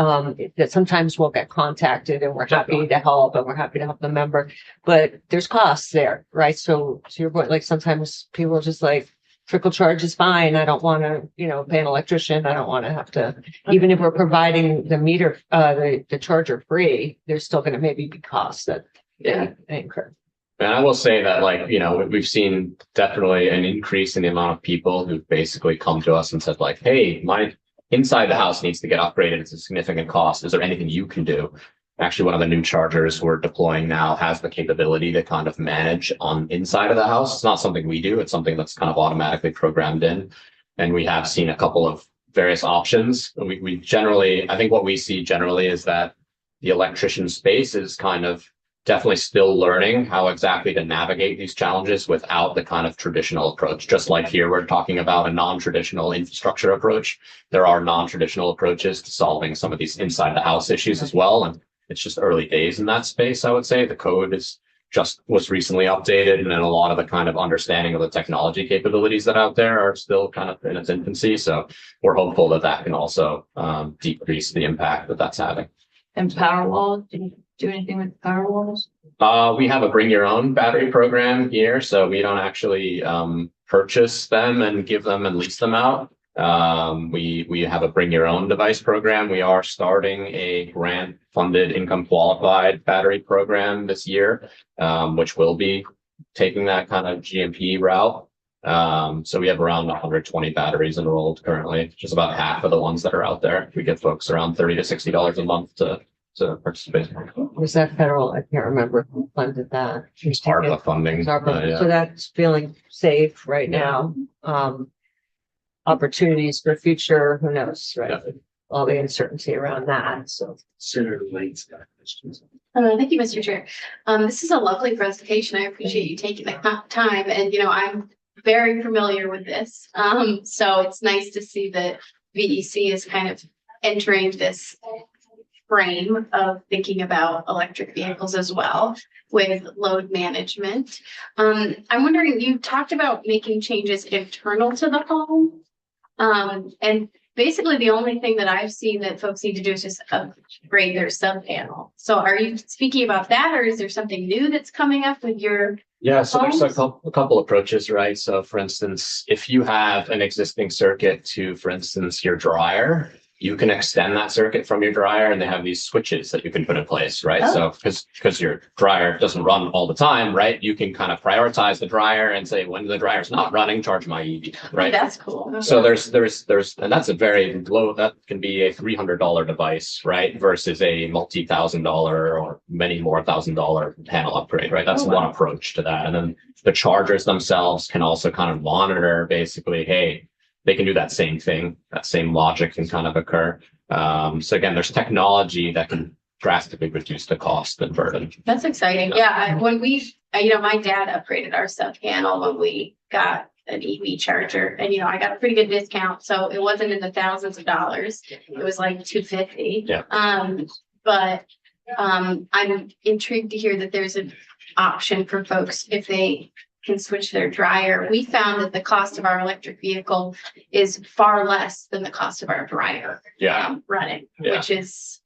that sometimes we'll get contacted and we're happy to help and we're happy to help the member. But there's costs there, right? So to your point, like sometimes people are just like, trickle charge is fine. I don't want to, pay an electrician. I don't want to have to, even if we're providing the meter, the charger free, there's still going to maybe be costs that they incur. And I will say that, like, we've seen definitely an increase in the amount of people who've basically come to us and said, like, hey, my inside the house needs to get upgraded. It's a significant cost. Is there anything you can do? Actually, one of the new chargers we're deploying now has the capability to kind of manage on inside of the house. It's not something we do. It's something that's kind of automatically programmed in. And we have seen a couple of various options. We generally, I think what we see generally is that the electrician space is kind of definitely still learning how exactly to navigate these challenges without the kind of traditional approach. Just like here, we're talking about a non-traditional infrastructure approach. There are non-traditional approaches to solving some of these inside the house issues as well. And it's just early days in that space, I would say. The code was recently updated, and then a lot of the kind of understanding of the technology capabilities that are out there are still kind of in its infancy. So we're hopeful that can also decrease the impact that's having. And Powerwall, do you do anything with Powerwalls? We have a bring your own battery program here, so we don't actually purchase them and give them and lease them out. We have a bring your own device program. We are starting a grant funded income qualified battery program this year, which will be taking that kind of GMP route. So we have around 120 batteries enrolled currently, which is about half of the ones that are out there. We get folks around $30 to $60 a month to participate. Was that federal? I can't remember who funded that. It's part of the funding. It's our- Yeah. So that's feeling safe right Yeah. now. Opportunities for future, who knows, right? Yeah. All the uncertainty around that, so. Senator Lane's got questions. Thank you, Mr. Chair. This is a lovely presentation. I appreciate you taking the time, and I'm very familiar with this. So it's nice to see that VEC is kind of entering this frame of thinking about electric vehicles as well with load management. I'm wondering, you talked about making changes internal to the home. And basically the only thing that I've seen that folks need to do is just upgrade their sub panel. So are you speaking about that, or is there something new that's coming up with your? Yeah, so there's a homes? couple approaches, right? So for instance, if you have an existing circuit to, for instance, your dryer, you can extend that circuit from your dryer, and they have these switches that you can put in place, right? So because your dryer doesn't run all the time, right? You can kind of prioritize the dryer and say, when the dryer's not running, charge my EV, right? That's cool. So there's, and that's a very low, that can be a $300 device, right? Versus a multi-$1,000 or many more $1,000 panel upgrade, right? That's one approach to that. And then the chargers themselves can also kind of monitor basically, hey, they can do that same thing. That same logic can kind of occur. So again, there's technology that can drastically reduce the cost and burden. That's exciting. Yeah, when we, my dad upgraded our sub panel when we got an EV charger, and I got a pretty good discount, so it wasn't in the thousands of dollars. It was like $250. Yeah. But I'm intrigued to hear that there's an option for folks if they can switch their dryer. We found that the cost of our electric vehicle is far less than the cost of our dryer. Yeah. Running, Yeah. which is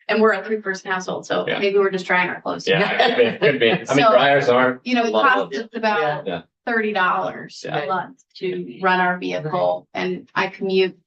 and we're a 3-person household, so Yeah. maybe we're just trying our clothes. Yeah, could be. I mean, So, dryers aren't. You know, a it lot of costs them. us about Yeah. $30 Yeah. a month to run our vehicle, and I commute.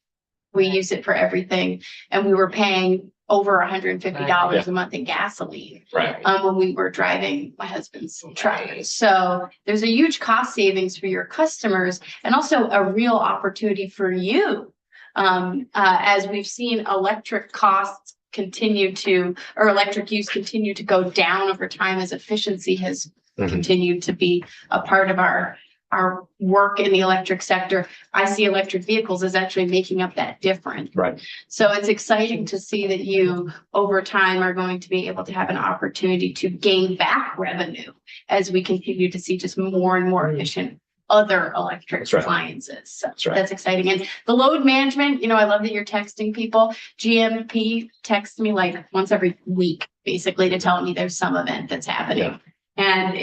We use it for everything, and we were paying over $150 a month in gasoline Right. when we were driving my husband's truck. So there's a huge cost savings for your customers, and also a real opportunity for you. As we've seen electric costs electric use continue to go down over time as efficiency has Mhm. continued to be a part of our work in the electric sector. I see electric vehicles as actually making up that difference. Right. So it's exciting to see that you over time are going to be able to have an opportunity to gain back revenue as we continue to see just more and more efficient other electric That's right. appliances. So That's right. that's exciting. And the load management, I love that you're texting people. GMP texts me like once every week, basically, to tell me there's some event that's happening. Yeah. And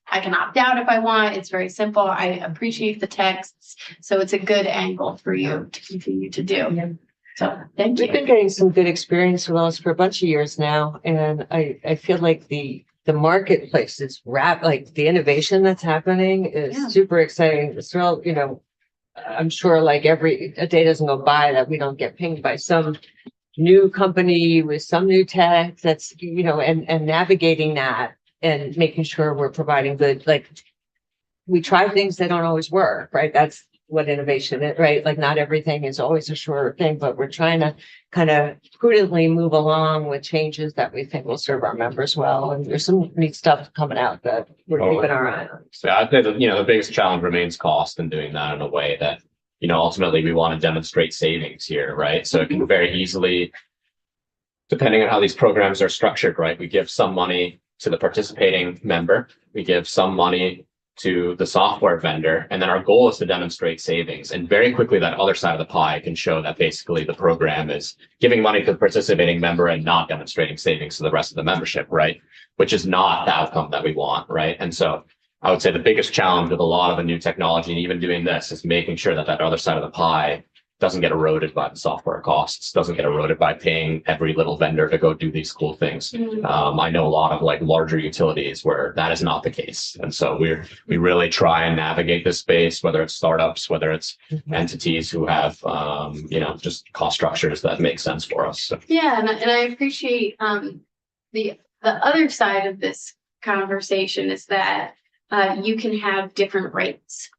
I can opt out if I want. It's very simple. I appreciate the texts. So it's a good angle for you to continue to do. So thank We've been you. getting some good experience with us for a bunch of years now, and I feel like the marketplace is like the innovation that's happening is Yeah. super exciting. It's real, I'm sure like a day doesn't go by that we don't get pinged by some new company with some new tech that's, and navigating that and making sure we're providing good, like we try things that don't always work, right? That's what innovation is, right? Like not everything is always a sure thing, but we're trying to kind of prudently move along with changes that we think will serve our members well. And there's some neat stuff coming out that we're Totally. keeping our eye on. So I'd say that, the biggest challenge remains cost and doing that in a way that, ultimately we want to demonstrate savings here, right? So it can very easily, depending on how these programs are structured, right? We give some money to the participating member, we give some money to the software vendor, and then our goal is to demonstrate savings. And very quickly, that other side of the pie can show that basically the program is giving money to the participating member and not demonstrating savings to the rest of the membership, right? Which is not the outcome that we want, right? And so I would say the biggest challenge with a lot of the new technology and even doing this is making sure that other side of the pie doesn't get eroded by the software costs, doesn't get eroded by paying every little vendor to go do these cool things. I know a lot of like larger utilities where that is not the case. And so we really try and navigate this space, whether it's startups, whether it's entities who have, just cost structures that make sense for us. So. Yeah, and I appreciate the other side of this conversation is that you can have different rates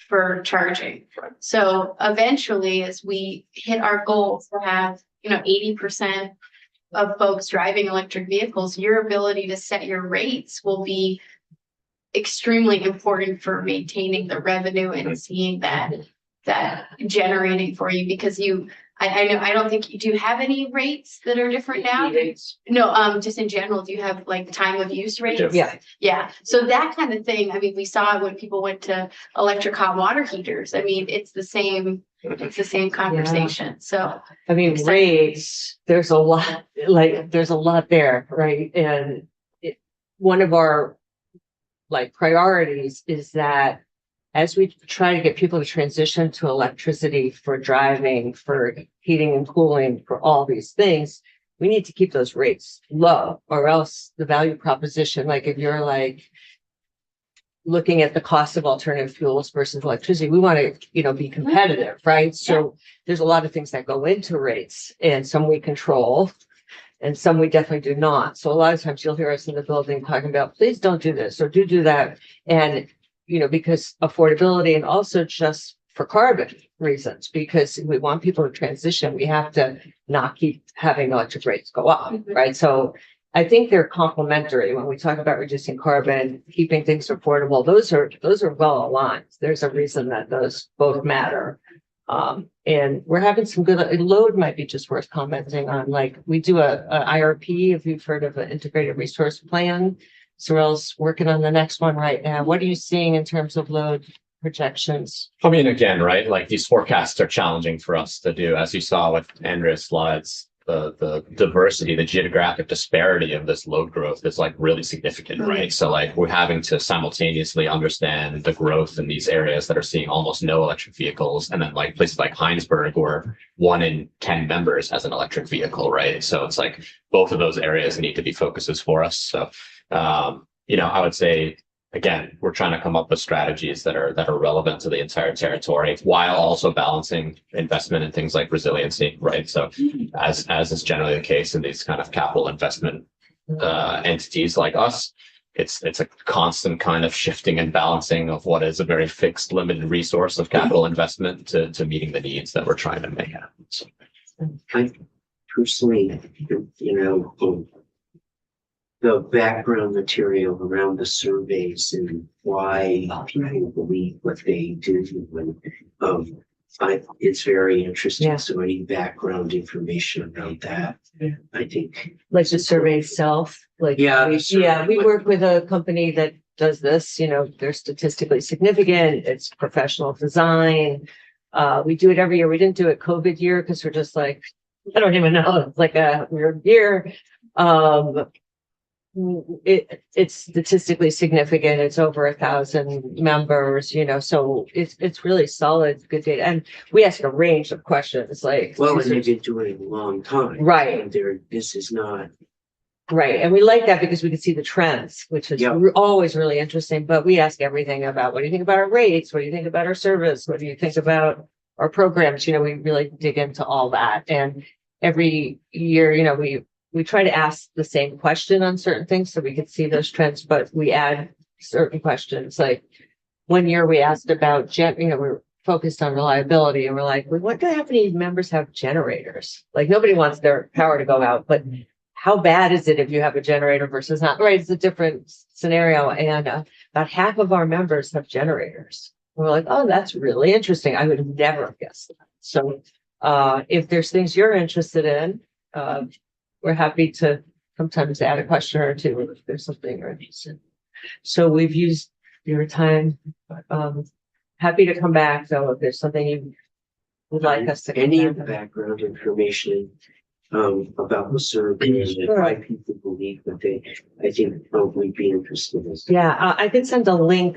for charging. So eventually, as we hit our goals to have, 80% of folks driving electric vehicles, your ability to set your rates will be extremely important for maintaining the revenue and seeing that generating for you, because I know, I don't think, do you have any rates that are different now? No, just in general, do you have like time of use rates? Yeah. Yeah, so that kind of thing, I mean, we saw it when people went to electric hot water heaters. I mean, it's the same conversation, so. I mean, Exciting. rates, there's a lot there, right? And one of our priorities is that as we try to get people to transition to electricity for driving, for heating and cooling, for all these things, we need to keep those rates low, or else the value proposition, like if you're looking at the cost of alternative fuels versus electricity, we want to, be competitive, right? So there's a lot of things that go into rates, and some we control and some we definitely do not. So a lot of times you'll hear us in the building talking about, please don't do this or do that. And because affordability, and also just for carbon reasons, because we want people to transition, we have to not keep having electric rates go up, right? So I think they're complementary when we talk about reducing carbon, keeping things affordable. Those are well aligned. There's a reason that those both matter. And we're having some good load. Might be just worth commenting on. Like we do a IRP, if you've heard of an integrated resource plan. Sorrel's working on the next one right now. What are you seeing in terms of load projections? I mean, again, right, like these forecasts are challenging for us to do, as you saw with Andrea's slides. the diversity, the geographic disparity of this load growth is like really significant, right? So like we're having to simultaneously understand the growth in these areas that are seeing almost no electric vehicles, and then like places like Heinsberg, where 1 in 10 members has an electric vehicle, right? So it's like both of those areas need to be focuses for us. So I would say, again, we're trying to come up with strategies that are relevant to the entire territory while also balancing investment in things like resiliency, right? So as is generally the case in these kind of capital investment entities like us, it's a constant kind of shifting and balancing of what is a very fixed, limited resource of capital investment to meeting the needs that we're trying to make happen. So. I personally, the background material around the surveys and why people believe what they do, and it's very interesting. Yeah. So any background information around that, I think. Like the survey itself, like. Yeah, the survey, We but- work with a company that does this, they're statistically significant, it's professional design. We do it every year. We didn't do it COVID year because we're just like, I don't even know, it's like a weird year. It's statistically significant. It's over 1,000 members, so it's really solid, good data. And we ask a range of questions like. Well, and they've been doing it a long time. Right. And this is not. Right. And we like that because we can see the trends, which is Yeah. always really interesting. But we ask everything about, what do you think about our rates? What do you think about our service? What do you think about our programs? We really dig into all that. And every year, we try to ask the same question on certain things so we can see those trends, but we add certain questions. Like 1 year we asked about we're focused on reliability, and we're like, what do many members have generators? Like nobody wants their power to go out, but how bad is it if you have a generator versus not? Right, it's a different scenario. And about half of our members have generators. And we're like, oh, that's really interesting. I would never have guessed that. So if there's things you're interested in, we're happy to sometimes add a question or two if there's something you're interested in. So we've used your time. Happy to come back though if there's something you would like us to. Any of the background information about the survey and why people believe what I think probably be interested in. Yeah, I can send a link.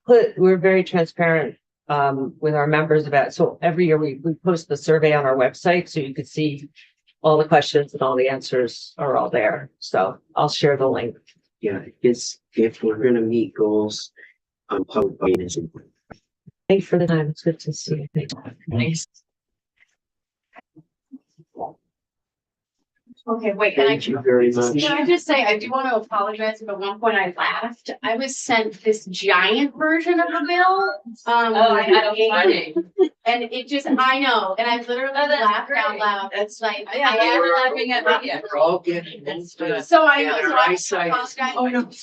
We're very transparent with our members about it. So every year we post the survey on our website so you could see all the questions and all the answers are all there. So I'll share the link. Yeah, if we're gonna meet goals, public budget is important. Thanks for the time. It's good to see you. Thanks. Okay, wait, and Thank you very much. can I just say, I do want to apologize, but at one point I laughed. I was sent this giant version of the bill. And it just, I know, and I literally Oh, that's laughed great. out loud. It's like, Yeah, I we were am laughing at video. We're all getting into So I know, Yeah, so our I eyesight is- apologize. Oh, no. That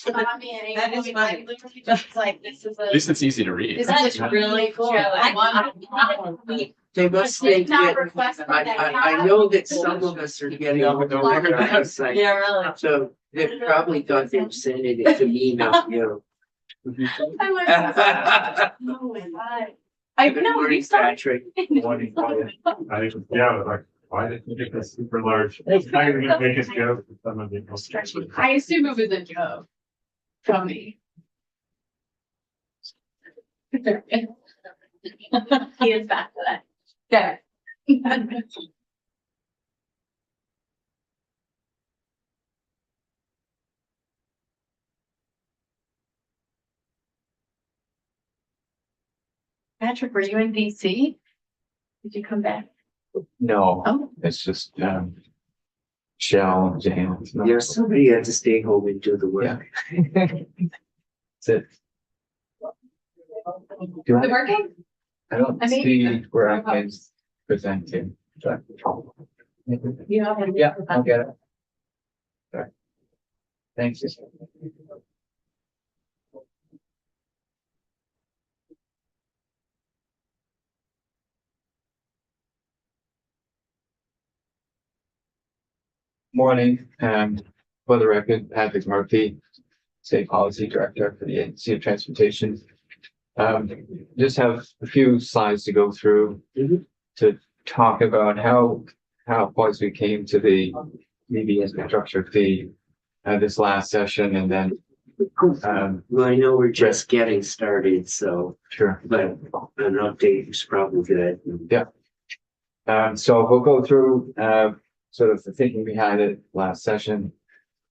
is funny. I literally just like, this is At least it's easy to read. This is really cool. They must Did think not that, request that. I know that some of us are getting over the website. Yeah, really. So they probably thought they were sending it to me, not you. I was, oh my God. I Good know, morning, you saw. Patrick. I think, why did you make this super large? How are you gonna make us go with some of the. I assume it was a joke from me. He is back to that. There. Patrick, were you in DC? Did you come back? No, Oh. it's just, Shell, James. Yeah, somebody had to stay home and do the work. That's it. Do Is it I, working? I don't I mean- see where I can present it. but- You have one? Yeah, I'll get it. Sorry. Thanks. Morning, for the record, Patrick Murphy, State Policy Director for the Agency of Transportation. Just have a few slides to go through Mhm. to talk about how how close we came to the EV infrastructure fee this last session, and then Well, I know we're just getting started, so, sure. but an update is probably good. So we'll go through sort of the thinking behind it last session,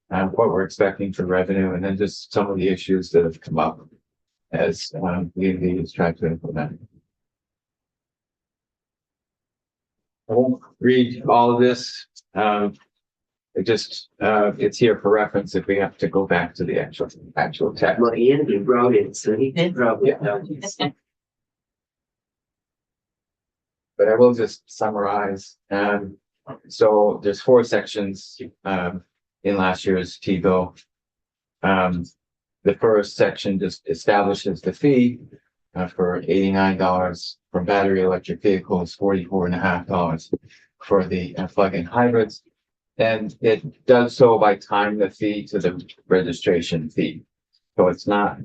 what we're expecting for revenue, and then just some of the issues that have come up as EV is trying to implement. I won't read all of this. It's here for reference if we have to go back to the actual text. Well, Andy wrote it, so he can probably help us. But I will just summarize. So there's 4 sections in last year's TiVo. The first section just establishes the fee for $89 for battery electric vehicles, $44.50 for the plug-in hybrids. And it does so by tying the fee to the registration fee. So it's not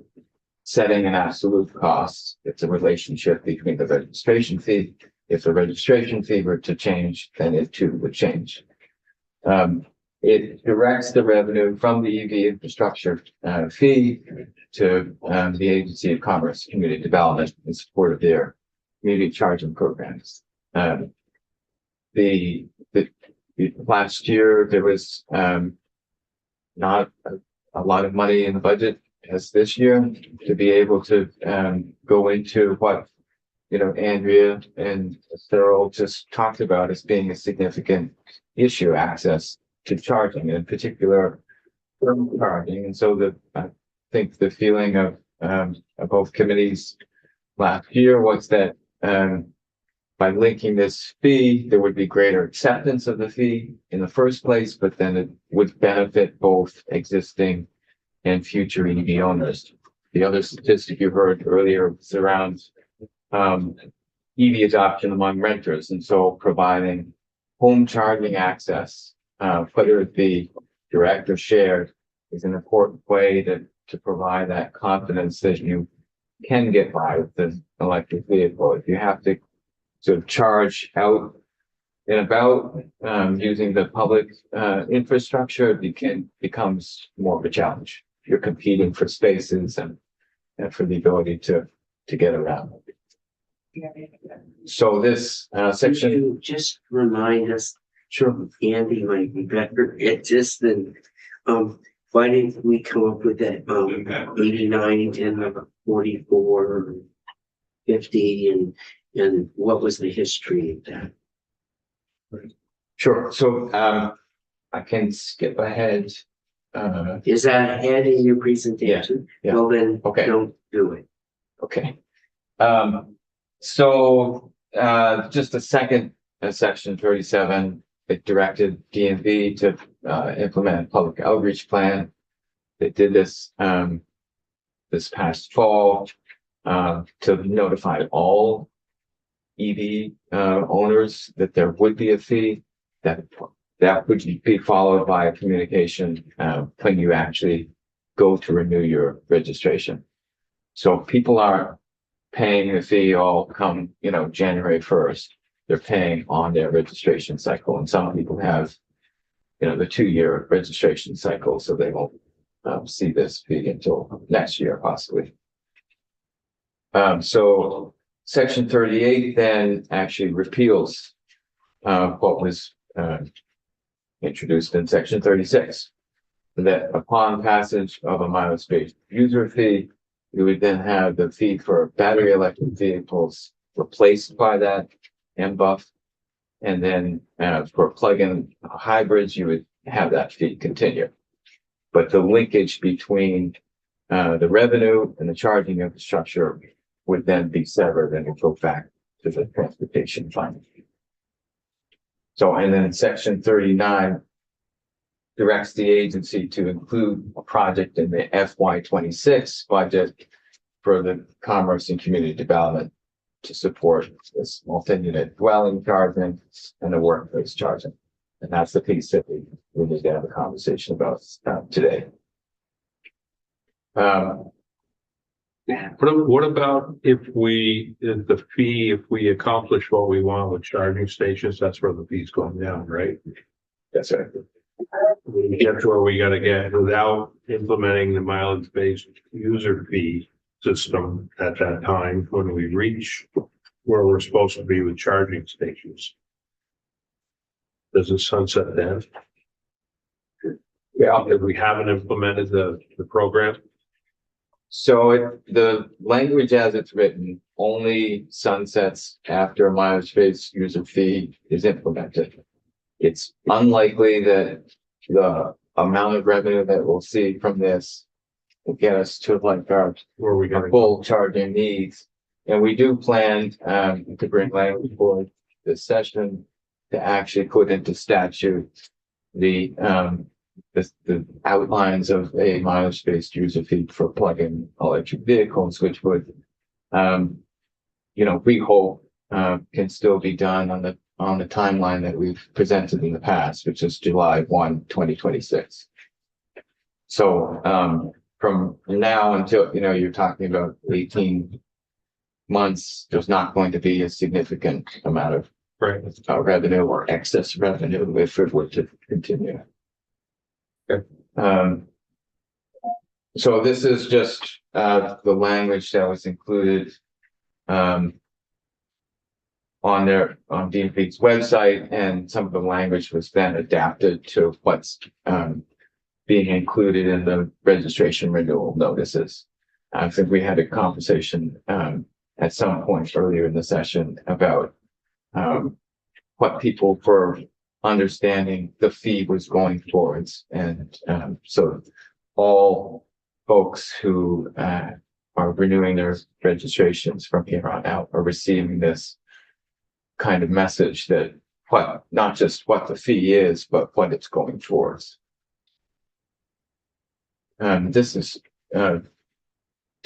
setting an absolute cost. It's a relationship between the registration fee. If the registration fee were to change, then it too would change. It directs the revenue from the EV infrastructure fee to the Agency of Commerce Community Development in support of their community charging programs. Last year, there was not a lot of money in the budget as this year to be able to go into what Andrea and Cyril just talked about as being a significant issue, access to charging, in particular thermal charging. And so I think the feeling of both committees last year was that by linking this fee, there would be greater acceptance of the fee in the first place, but then it would benefit both existing and future EV owners. The other statistic you heard earlier was around EV adoption among renters, and so providing home charging access, whether it be direct or shared, is an important way to provide that confidence that you can get by with an electric vehicle. If you have to sort of charge out and about using the public infrastructure, it becomes more of a challenge. You're competing for spaces and for the ability to get around. So this Could section, you just remind us, sure. Andy might be better at this than, why didn't we come up with that, 89 and 44, 50, and what was the history of that? Sure. So I can skip ahead. Is that ahead in your presentation? Yeah. Well, then, Okay. don't do it. Okay. So just the second section 37, it directed DMV to implement a public outreach plan. They did this this past fall to notify all EV owners that there would be a fee, that would be followed by a communication when you actually go to renew your registration. So people aren't paying the fee all come, January 1st. They're paying on their registration cycle. And some people have, the 2-year registration cycle, so they won't see this fee until next year, possibly. So Section 38 then actually repeals what was introduced in Section 36. That upon passage of a mileage-based user fee, you would then have the fee for battery electric vehicles replaced by that MBUF. And then for plug-in hybrids, you would have that fee continue. But the linkage between the revenue and the charging infrastructure would then be severed and it go back to the transportation fund. So, and then Section 39 directs the agency to include a project in the FY26 budget for the commerce and community development to support this multi-unit dwelling charging and the workplace charging. And that's the piece that we need to have a conversation about today. What about if the fee, if we accomplish what we want with charging stations, that's where the fee's going down, right? That's right. We get to where we gotta get without implementing the mileage-based user fee system at that time when we reach where we're supposed to be with charging stations. Does it sunset then? Yeah. If we haven't implemented the program? So the language as it's written only sunsets after a mileage-based user fee is implemented. It's unlikely that the amount of revenue that we'll see from this will get us to like our Where we gotta go? full charging needs. And we do plan to bring language for this session to actually put into statute the outlines of a mileage-based user fee for plug-in electric vehicles, which would, we hope, can still be done on the timeline that we've presented in the past, which is July 1, 2026. So, from now until, you're talking about 18 months, there's not going to be a significant amount of Right. revenue or excess revenue if it were to continue. Okay. So this is just the language that was included on DMV's website, and some of the language was then adapted to what's being included in the registration renewal notices. I think we had a conversation at some point earlier in the session about what people were understanding the fee was going towards. And so all folks who are renewing their registrations from here on out are receiving this kind of message that not just what the fee is, but what it's going towards. This is to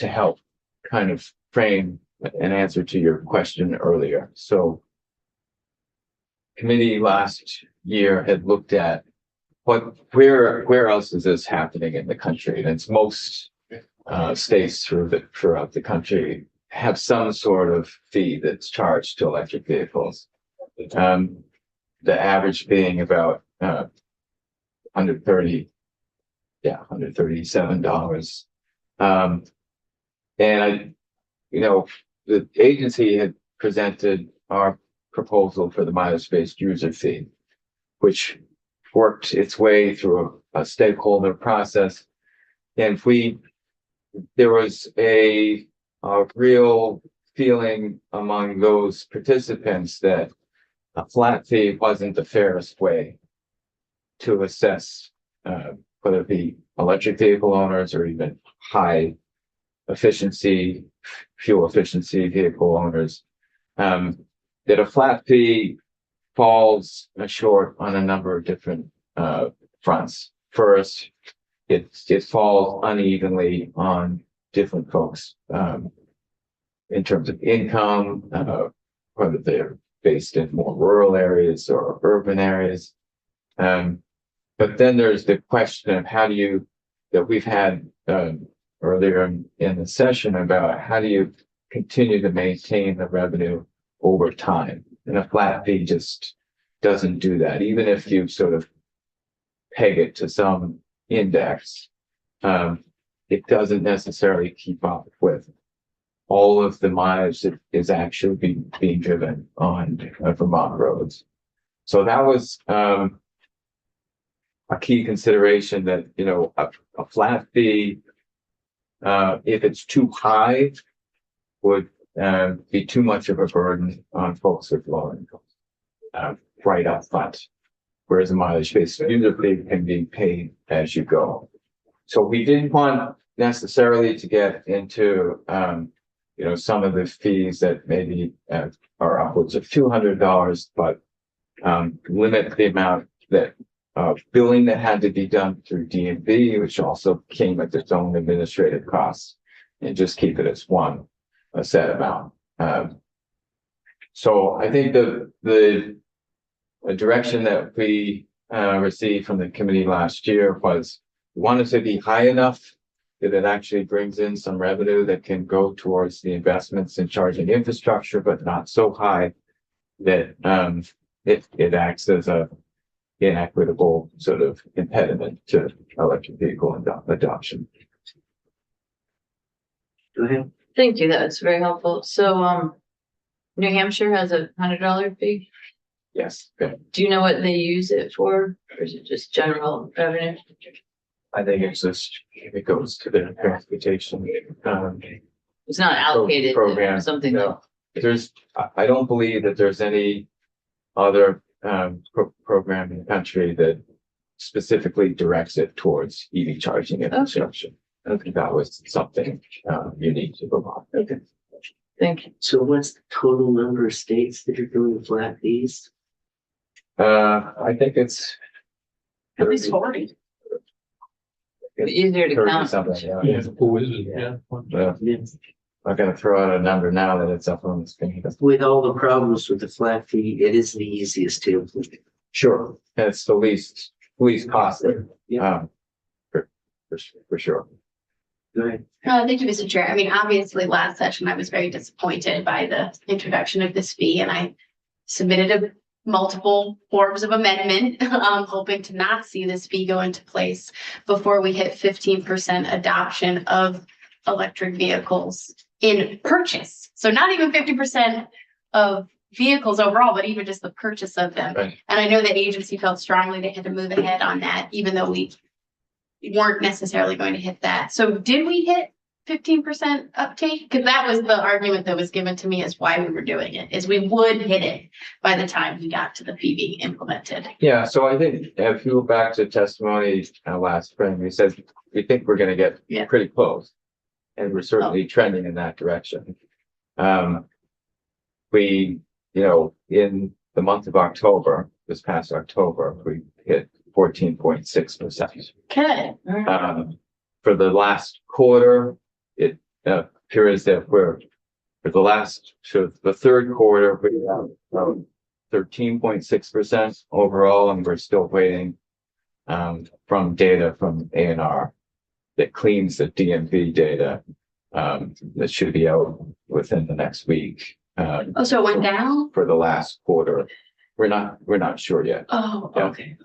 help kind of frame an answer to your question earlier. So committee last year had looked at where else is this happening in the country, and it's most states throughout the country have some sort of fee that's charged to electric vehicles. The average being about $137. And the agency had presented our proposal for the mileage-based user fee, which worked its way through a stakeholder process. And there was a real feeling among those participants that a flat fee wasn't the fairest way to assess whether it be electric vehicle owners or even high efficiency, fuel efficiency vehicle owners. That a flat fee falls short on a number of different fronts. First, it falls unevenly on different folks in terms of income, whether they're based in more rural areas or urban areas. But then there's the question of that we've had earlier in the session about how do you continue to maintain the revenue over time? And a flat fee just doesn't do that. Even if you sort of peg it to some index, it doesn't necessarily keep up with all of the mileage that is actually being driven on Vermont roads. So that was a key consideration that, a flat fee, if it's too high, would be too much of a burden on folks with low incomes right up front. Whereas a mileage-based user fee can be paid as you go. So we didn't want necessarily to get into, some of the fees that maybe are upwards of $200, but limit the amount that billing that had to be done through DMV, which also came with its own administrative costs, and just keep it as a set amount. So I think the direction that we received from the committee last year was we wanted to be high enough that it actually brings in some revenue that can go towards the investments in charging infrastructure, but not so high that it acts as a inequitable sort of impediment to electric vehicle adoption. Go ahead. Thank you, that's very helpful. So, New Hampshire has a $100 fee. Yes, okay. Do you know what they use it for? Or is it just general revenue? I think it's just, it goes to the transportation. It's not allocated to Program, something no. I don't believe that there's any other program in the country that specifically directs it towards EV charging infrastructure. I think that was something unique to Vermont. Okay. Thank you. So what's the total number of states that are doing flat fees? I think it's At least 40. Easier to 30 count. something, yeah. Yeah. Yes. I'm gonna throw out a number now that it's up on the screen. With all the problems with the flat fee, it is the easiest to implement. Sure. And it's the least costly. Yeah. For sure. Go ahead. Thank you, Mr. Chair. I mean, obviously, last session, I was very disappointed by the introduction of this fee, and I submitted multiple forms of amendment, hoping to not see this fee go into place before we hit 15% adoption of electric vehicles in purchase. So not even 50% of vehicles overall, but even just the purchase of them. Right. And I know the agency felt strongly they had to move ahead on that, even though we weren't necessarily going to hit that. So did we hit 15% uptake? Because that was the argument that was given to me as why we were doing it, is we would hit it by the time we got to the fee being implemented. Yeah, so I think if you go back to testimony last spring, we said we think we're gonna get Yeah. pretty close. And we're certainly trending in that direction. We, in the month of October, this past October, we hit 14.6%. Okay. For the last quarter, it appears that for the third quarter, we have 13.6% overall, and we're still waiting from data from A&R that cleans the DMV data that should be out within the next week. Oh, so it went down? For the last quarter. We're not sure yet, Oh, Yeah. okay.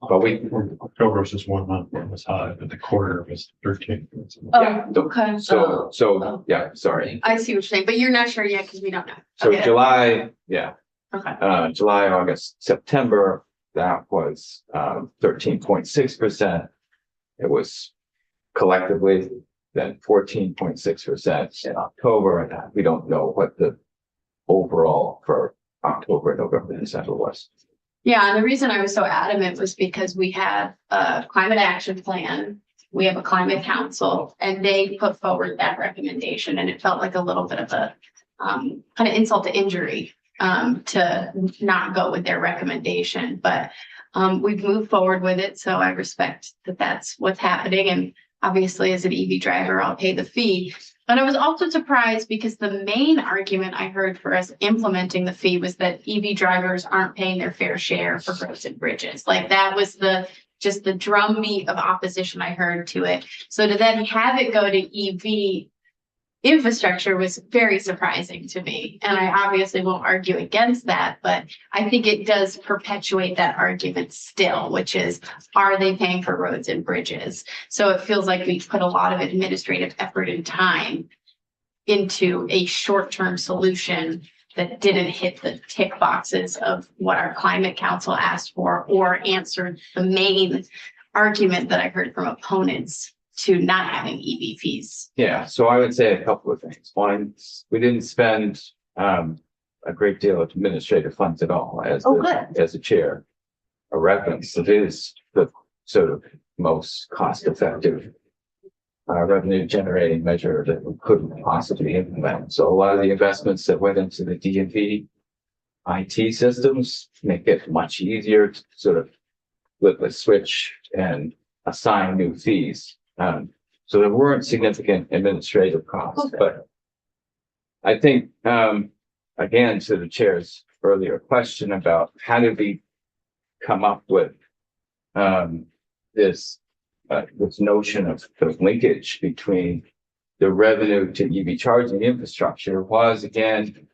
but we, October was just 1 month where it was high, but the quarter was 13. Yeah. Oh, okay. so, yeah, sorry. I see what you're saying, but you're not sure yet because we don't know. So Okay. July, yeah, Okay. July, August, September, that was 13.6%. It was collectively then 14.6% in October, and we don't know what the overall for October, November, December was. Yeah, and the reason I was so adamant was because we have a climate action plan, we have a climate council, and they put forward that recommendation, and it felt like a little bit of a kind of insult to injury to not go with their recommendation, but we've moved forward with it, so I respect that that's what's happening, and obviously as an EV driver, I'll pay the fee. And I was also surprised because the main argument I heard for us implementing the fee was that EV drivers aren't paying their fair share for roads and bridges. Like that was just the drumbeat of opposition I heard to it. So to then have it go to EV infrastructure was very surprising to me. And I obviously won't argue against that, but I think it does perpetuate that argument still, which is, are they paying for roads and bridges? So it feels like we put a lot of administrative effort and time into a short-term solution that didn't hit the tick boxes of what our climate council asked for or answered the main argument that I heard from opponents to not having EV fees. Yeah, so I would say a couple of things. One, we didn't spend a great deal of administrative funds at all as a chair. A reference, it is the sort of most cost-effective revenue generating measure that we couldn't possibly implement. So a lot of the investments that went into the DMV IT systems make it much easier to sort of flip a switch and assign new fees. So there weren't significant administrative costs, but I think, again, to the chair's earlier question about how did we come up with this this notion of the linkage between the revenue to EV charging infrastructure was again,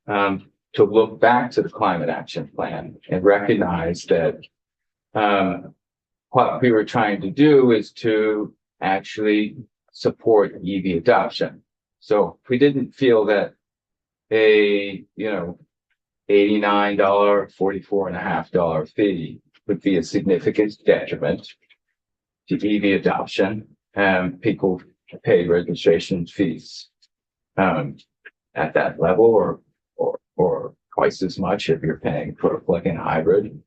to look back to the climate action plan and recognize that, what we were trying to do is to actually support EV adoption. So we didn't feel that a, $89, $44.50 fee would be a significant detriment to EV adoption, and people pay registration fees at that level or twice as much if you're paying for a plug-in hybrid.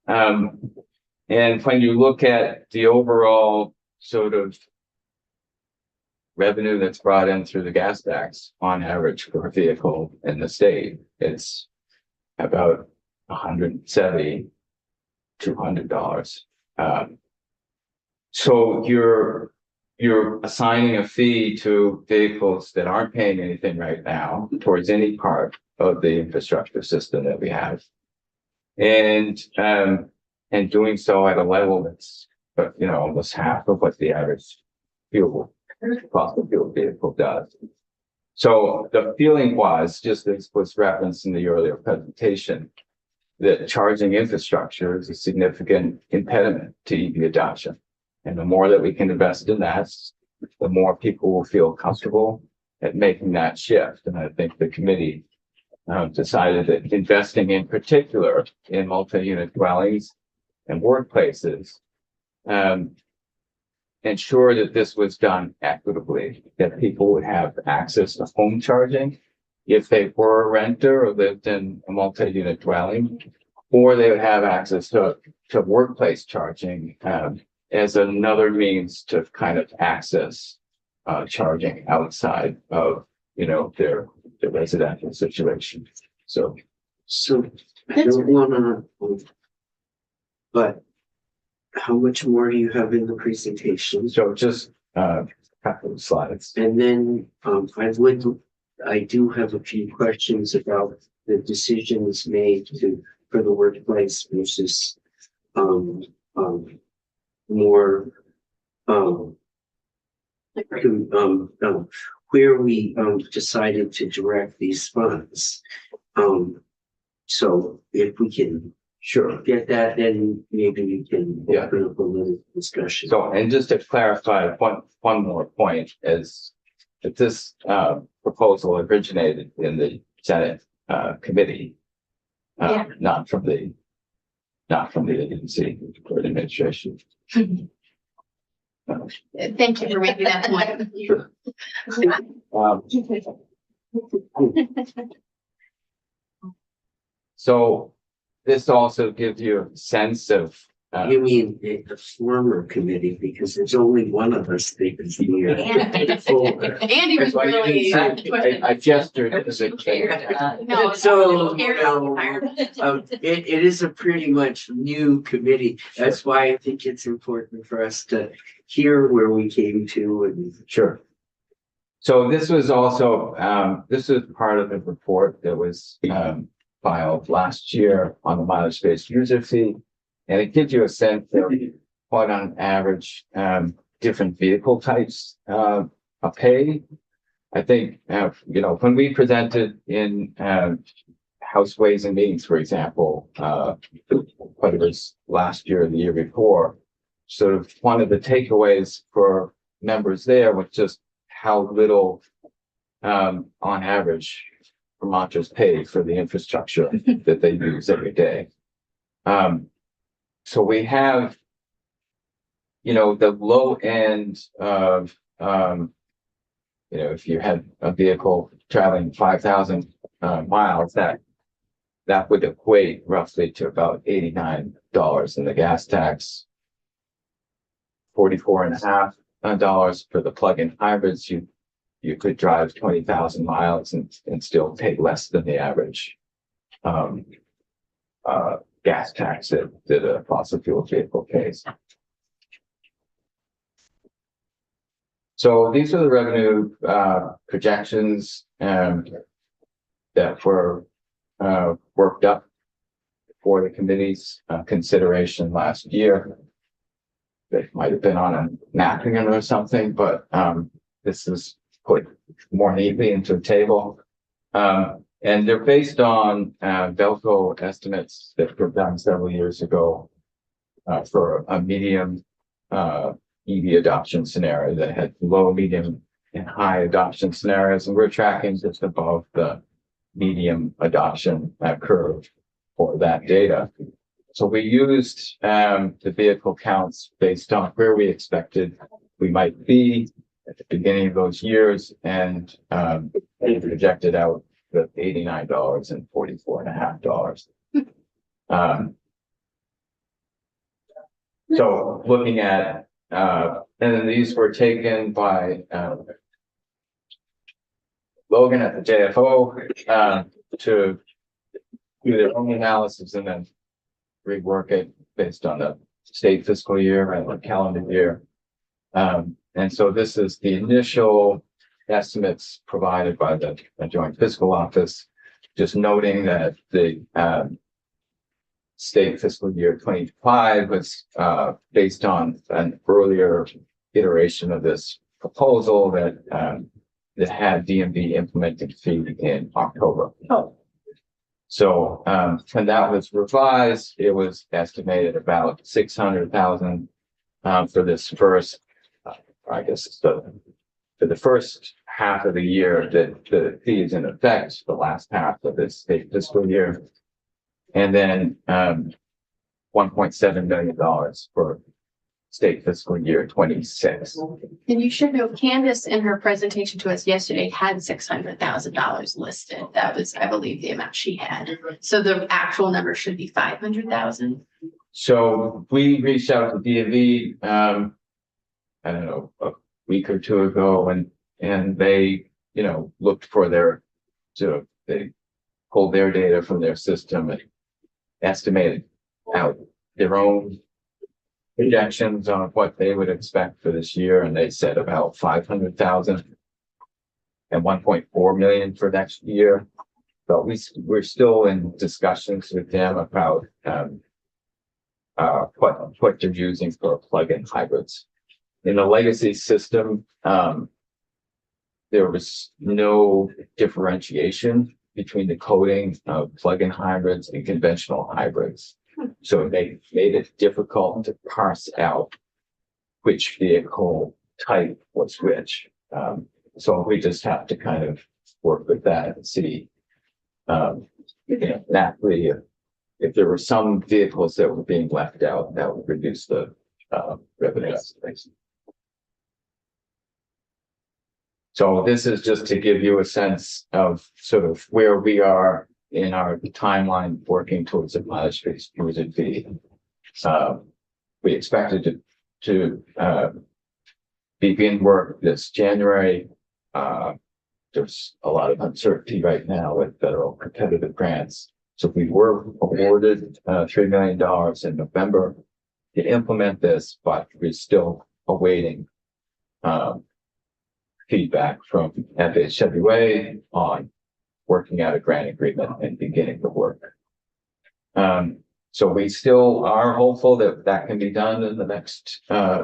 And when you look at the overall sort of revenue that's brought in through the gas tax on average per vehicle in the state, it's about $170, $200. So you're assigning a fee to vehicles that aren't paying anything right now towards any part of the infrastructure system that we have. And doing so at a level that's, almost half of what the average fossil fuel vehicle does. So the feeling was, just as was referenced in the earlier presentation, that charging infrastructure is a significant impediment to EV adoption. And the more that we can invest in that, the more people will feel comfortable at making that shift. And I think the committee decided that investing in particular in multi-unit dwellings and workplaces, ensure that this was done equitably, that people would have access to home charging if they were a renter or lived in a multi-unit dwelling, or they would have access to workplace charging as another means to kind of access charging outside of, their residential situation. So I don't wanna, but how much more do you have in the presentation? just a couple of slides. And then, I do have a few questions about the decisions made for the workplace versus, more, where we, decided to direct these funds. So if we can get that, then maybe we can open up a little discussion. So, and just to clarify, one more point is that this proposal originated in the Senate committee, not from the agency or administration. Thank you for making that point. Sure. So this also gives you a sense of. You mean the former committee, because there's only one of us that is here. Andy was really. I gestured as a No, So, it it is a pretty much new committee. That's why I think it's important for us to hear where we came to and. Sure. So this was also, this is part of the report that was filed last year on the mileage-based user fee. And it gives you a sense of what on average, different vehicle types pay. I think, when we presented in House Ways and Means, for example, whether it was last year or the year before, sort of one of the takeaways for members there was just how little, on average, Vermonters pay for the infrastructure that they use every day. So we have, the low end of, if you had a vehicle traveling 5,000 miles, that would equate roughly to about $89 in the gas tax, $44.50 for the plug-in hybrids. You could drive 20,000 miles and still pay less than the average gas tax that a fossil fuel vehicle pays. So these are the revenue projections that were worked up for the committee's consideration last year. They might have been on a napkin or something, but this is put more neatly into a table. And they're based on Belco estimates that were done several years ago for a medium EV adoption scenario that had low, medium, and high adoption scenarios, and we're tracking just above the medium adoption curve for that data. So we used the vehicle counts based on where we expected we might be at the beginning of those years, and we projected out the $89 and $44.50. So looking at, and then these were taken by Logan at the JFO to do their own analysis and then rework it based on the state fiscal year and the calendar year. And so this is the initial estimates provided by the Joint Fiscal Office, just noting that the state fiscal year 25 was based on an earlier iteration of this proposal that had DMV implementing fee in October. So when that was revised, it was estimated about 600,000 for this first, I guess, for the first half of the year that the fee is in effect, the last half of this state fiscal year. And then $1.7 million for state fiscal year 26. And you should know Candace in her presentation to us yesterday had $600,000 listed. That was, I believe, the amount she had. So the actual number should be 500,000. So we reached out to DMV, I don't know, a week or two ago, and they, you know, looked for they pulled their data from their system and estimated out their own projections on what they would expect for this year, and they said about 500,000 and 1.4 million for next year. But we're still in discussions with them about what they're using for plug-in hybrids. In the legacy system, there was no differentiation between the coding of plug-in hybrids and conventional hybrids. So they made it difficult to parse out which vehicle type was which. So we just have to kind of work with that and see, naturally, if there were some vehicles that were being left out, that would reduce the revenue. So this is just to give you a sense of sort of where we are in our timeline working towards a mileage-based user fee. We expected to begin work this January. There's a lot of uncertainty right now with federal competitive grants. So we were awarded $3 million in November to implement this, but we're still awaiting feedback from FHWA on working out a grant agreement and beginning the work. So we still are hopeful that that can be done in the next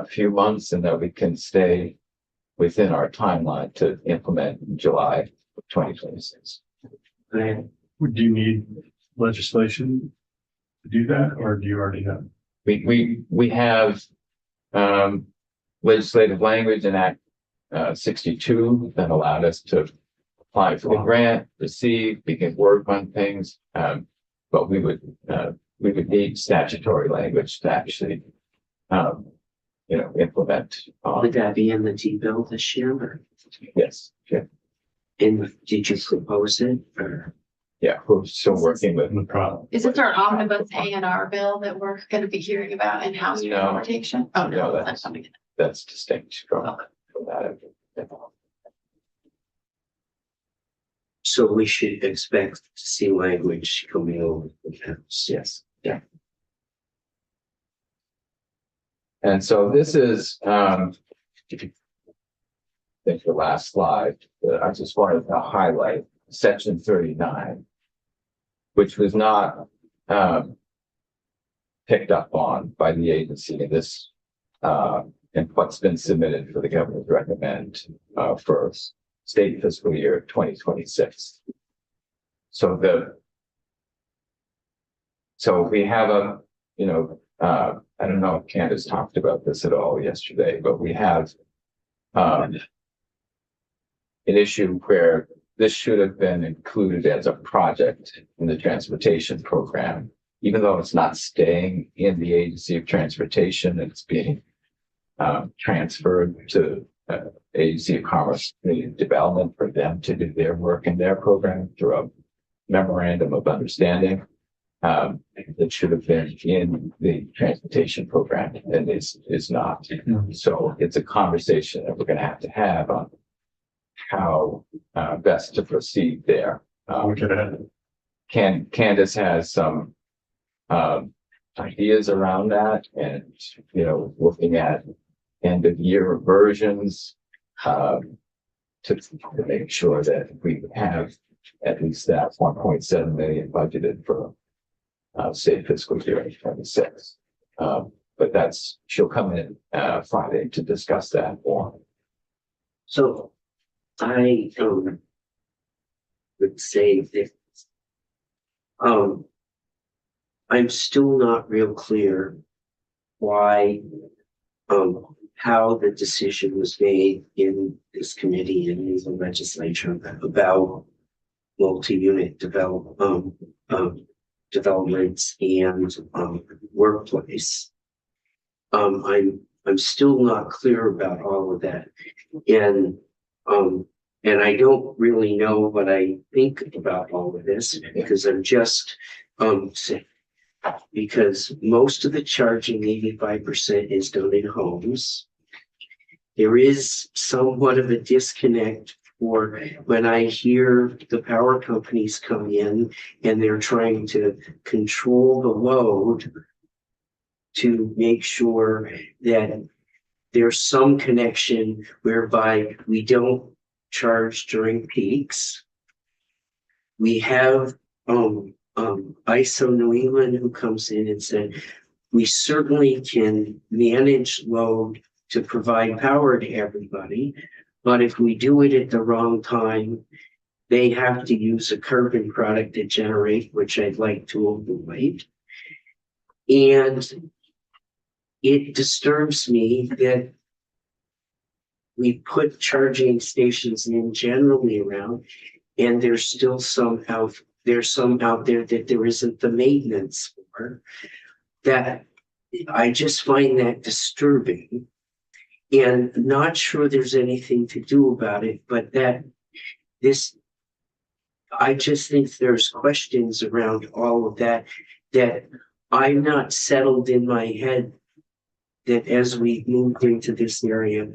few months and that we can stay within our timeline to implement in July of 2026. Do you need legislation to do that, or do you already have? We have legislative language in Act 62 that allowed us to apply for the grant, receive, begin work on things, but we would need statutory language to actually, implement. Would that be in the T-bill this year? Or? Yes. Yeah. And did you propose it? Or? Yeah, we're still working with The problem. Is this our omnibus A&R bill that we're going to be hearing about in House No. transportation? Oh, No, no, that's- that's something. that's distinct from that. So we should expect to see language coming over the House. Yes. Yeah. And so this is, if you think the last slide, I just wanted to highlight section 39, which was not picked up on by the agency in this and what's been submitted for the governor's recommend, for state fiscal year 2026. So we have I don't know if Candace talked about this at all yesterday, but we have, an issue where this should have been included as a project in the transportation program, even though it's not staying in the Agency of Transportation, it's being transferred to Agency of Commerce and Development for them to do their work in their program through a memorandum of understanding. That should have been in the transportation program and is not. So it's a conversation that we're going to have on how best to proceed there. Candace has some ideas around that, and looking at end of year versions to make sure that we have at least that 1.7 million budgeted for state fiscal year 2026. But she'll come in Friday to discuss that more. So I would say that I'm still not real clear why how the decision was made in this committee and in the legislature about multi-unit developments and workplace. I'm still not clear about all of that, and I don't really know what I think about all of this because I'm just because most of the charging, 85%, is done in homes. There is somewhat of a disconnect for when I hear the power companies come in and they're trying to control the load to make sure that there's some connection whereby we don't charge during peaks. We have ISO New England who comes in and said, we certainly can manage load to provide power to everybody, but if we do it at the wrong time, they have to use a carbon product to generate, which I'd like to avoid. And it disturbs me that we put charging stations in generally around, and there's still some out there that there isn't the maintenance for. That I just find that disturbing, and not sure there's anything to do about it, but I just think there's questions around all of that I'm not settled in my head that as we moved into this area,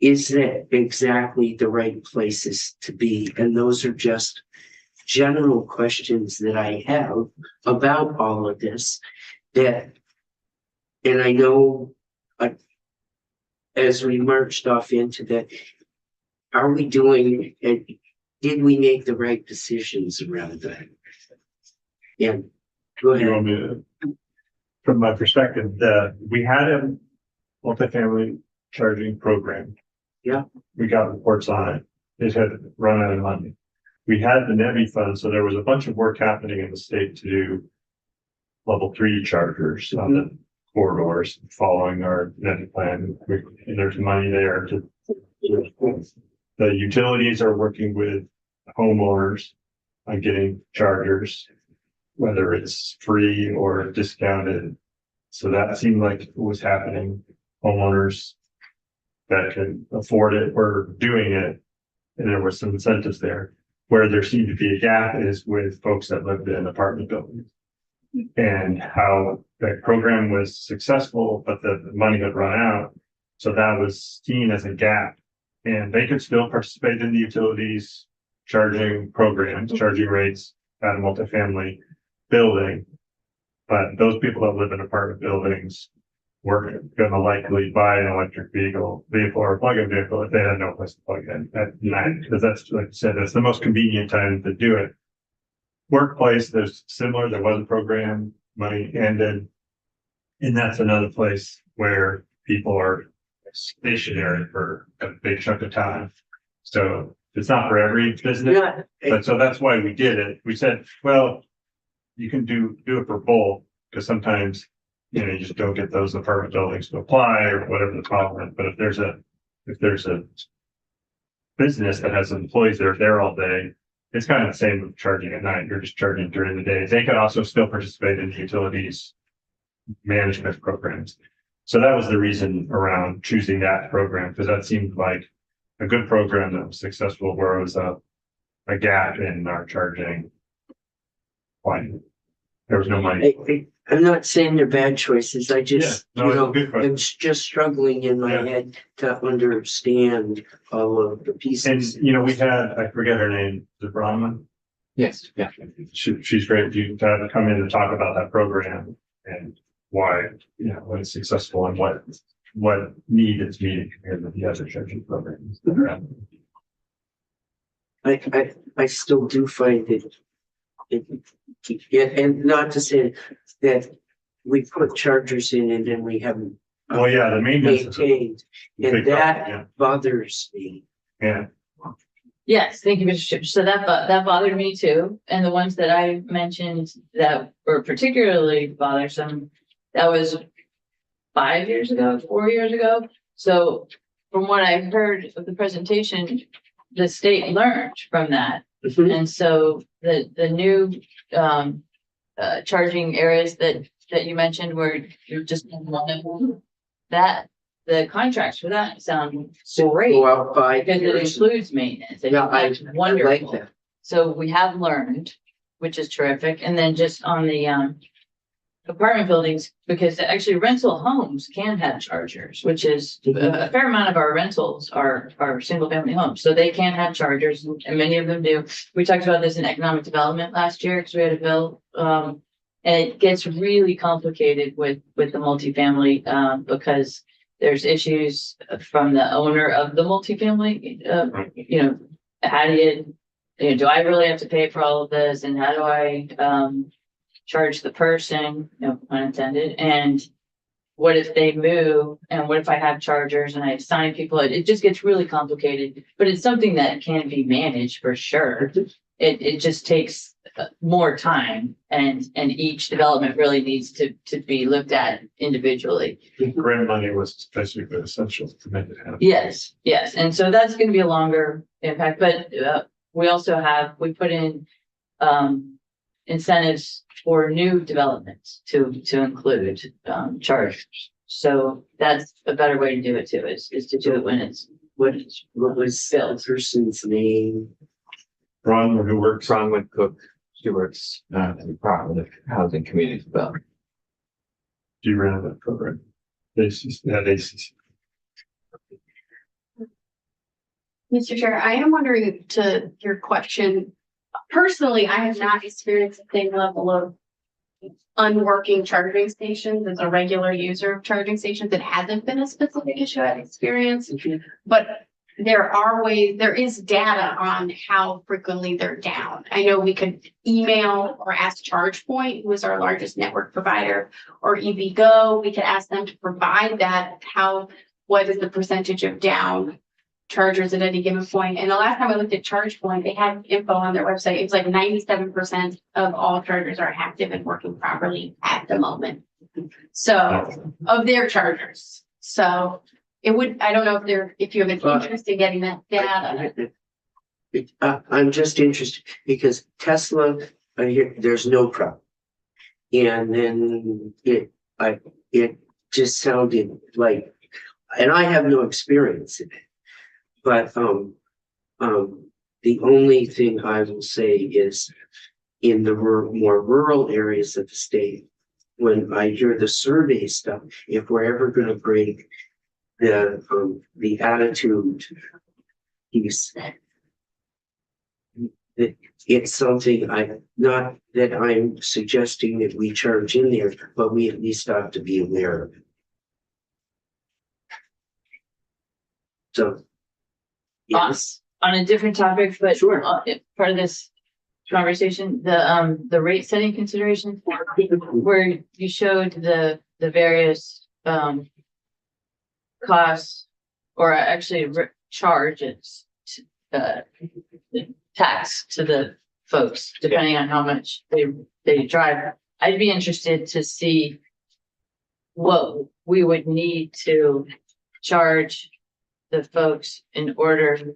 is that exactly the right places to be? And those are just general questions that I have about all of this and I know as we marched off into that, are we doing it? Did we make the right decisions around that? Yeah, go ahead. You want me to, from my perspective, we had a multifamily charging program. Yeah. We got reports on it. It had run out of money. We had the NEVI fund, so there was a bunch of work happening in the state to do level 3 chargers on the corridors following our NEVI plan. And there's money there the utilities are working with homeowners on getting chargers, whether it's free or discounted. So that seemed like it was happening. Homeowners that could afford it were doing it, and there were some incentives there. Where there seemed to be a gap is with folks that lived in apartment buildings, and how that program was successful, but the money had run out. So that was seen as a gap, and they could still participate in the utilities charging programs, charging rates at a multifamily building. But those people that live in apartment buildings were going to likely buy an electric vehicle or a plug-in vehicle if they had no place to plug in at night, because that's, like I said, that's the most convenient time to do it. Workplace, there's similar, there was a program, money ended, and that's another place where people are stationary for a big chunk of time. So it's not for every business, Yeah, but so that's why we did it. We said, well, you can do it for both, because sometimes, you know, you just don't get those apartment buildings to apply or whatever the problem is. But if there's a business that has employees that are there all day, it's kind of the same with charging at night. You're just charging during the day. They could also still participate in the utilities management programs. So that was the reason around choosing that program, because that seemed like a good program that was successful, where it was a gap in our charging. Why? There was no money. I'm not saying they're bad choices. I just, Yeah, no, you it's a know, good question. I'm just struggling in my Yeah. head to understand all of the And, pieces. you know, we had, I forget her name, the Brahman. Yes, yeah. She's great. You to have her come in and talk about that program and why, you know, when it's successful and what need it's meeting compared to the other charging programs. I still do find it, and not to say that we put chargers in and then we haven't Well, yeah, the maintenance is a maintained, big and problem, that bothers me. yeah. Yes, thank you, Mr. Chair. So that bothered me too. And the ones that I mentioned that were particularly bothersome, that was 5 years ago, 4 years ago. So from what I heard of the presentation, the state learned from that. And so the new charging areas that you mentioned were just one of them, that the contracts for that sound great. Go out 5 Because it years. includes maintenance. and Yeah, I that's like wonderful. that. So we have learned, which is terrific. And then just on the apartment buildings, because actually rental homes can have chargers, which is a fair amount of our rentals are single family homes. So they can have chargers, and many of them do. We talked about this in economic development last year because we had a bill. And it gets really complicated with the multifamily because there's issues from the owner of the multifamily. You know, how do you know, do I really have to pay for all of this? And how do I charge the person, no pun intended, and what if they move, and what if I have chargers and I assign people? It just gets really complicated, but it's something that can be managed for sure. It just takes more time, and each development really needs to be looked at individually. Grant money was basically essential to make it happen. Yes, and so that's gonna be a longer impact, but we put in incentives for new developments to include chargers. So that's a better way to do it too, is to do it when it's What was the person's name? Ron, who works on, Bronwyn Cook, she works in the Department of Housing Community Development. you ran that program. ACC. Mr. Chair, I am wondering, to your question, personally, I have not experienced the same level of unworking charging stations as a regular user of charging stations. It hasn't been a specific issue I've experienced, but there is data on how frequently they're down. I know we could email or ask ChargePoint, who is our largest network provider, or EVgo. We could ask them to provide that, what is the percentage of down chargers at any given point. And the last time I looked at ChargePoint, they had info on their website. It was like 97% of all chargers are active and working properly at the moment. So, of their chargers. So I don't know if you have an interest in getting that data. I'm just interested because Tesla, there's no problem. And then it just sounded like, and I have no experience in it. But the only thing I will say is in the more rural areas of the state, when I hear the survey stuff, if we're ever going to break the attitude piece, it's something not that I'm suggesting that we charge in there, but we at least have to be aware of it. So. Yes. On a different topic, but Sure. Part of this conversation, the rate setting considerations where you showed the various costs or actually charges tax to the folks, depending on how much they drive. I'd be interested to see what we would need to charge the folks in order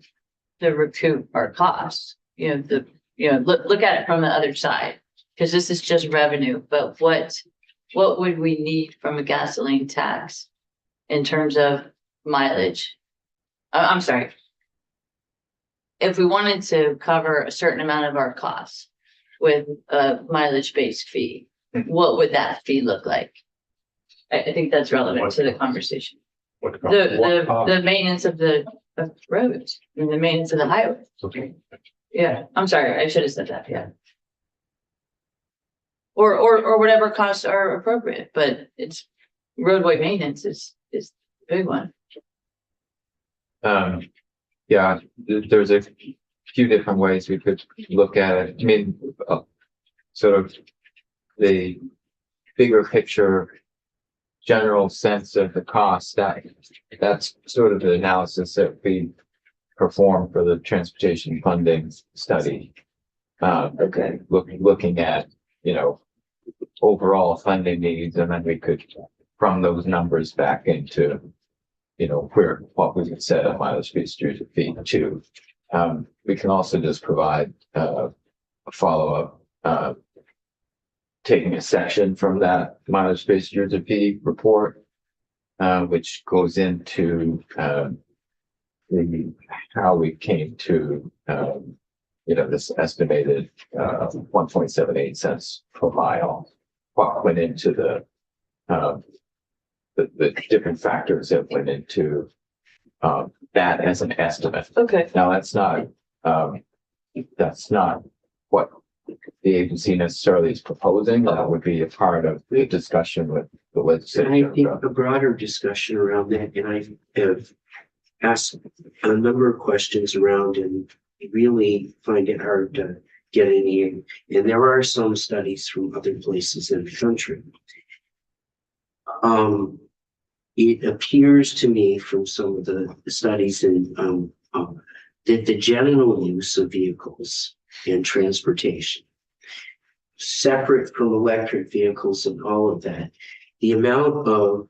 to recoup our costs. Look at it from the other side, because this is just revenue, but what would we need from a gasoline tax in terms of mileage? I'm sorry. If we wanted to cover a certain amount of our costs with a mileage-based fee, what would that fee look like? I think that's relevant to the conversation. The maintenance of the roads and the maintenance of the highway. Okay. Yeah, I'm sorry, I should have said that, yeah. Or whatever costs are appropriate, but it's roadway maintenance is the big one. Yeah, there's a few different ways we could look at it. I mean, sort of the bigger picture, general sense of the cost, that's sort of the analysis that we perform for the transportation funding study. Okay. Looking at, overall funding needs, and then we could, from those numbers back into, what we would set a mileage-based user fee to. We can also just provide a follow-up, taking a section from that mileage-based user fee report, which goes into how we came to this estimated 1.78 cents per mile. What went into the different factors that went into that as an estimate. Okay. Now that's not what the agency necessarily is proposing. That would be a part of the discussion with the And I legislature. think a broader discussion around that, and I have asked a number of questions around and really find it hard to get any. And there are some studies from other places in the country. It appears to me from some of the studies that the general use of vehicles in transportation, separate from electric vehicles and all of that, the amount of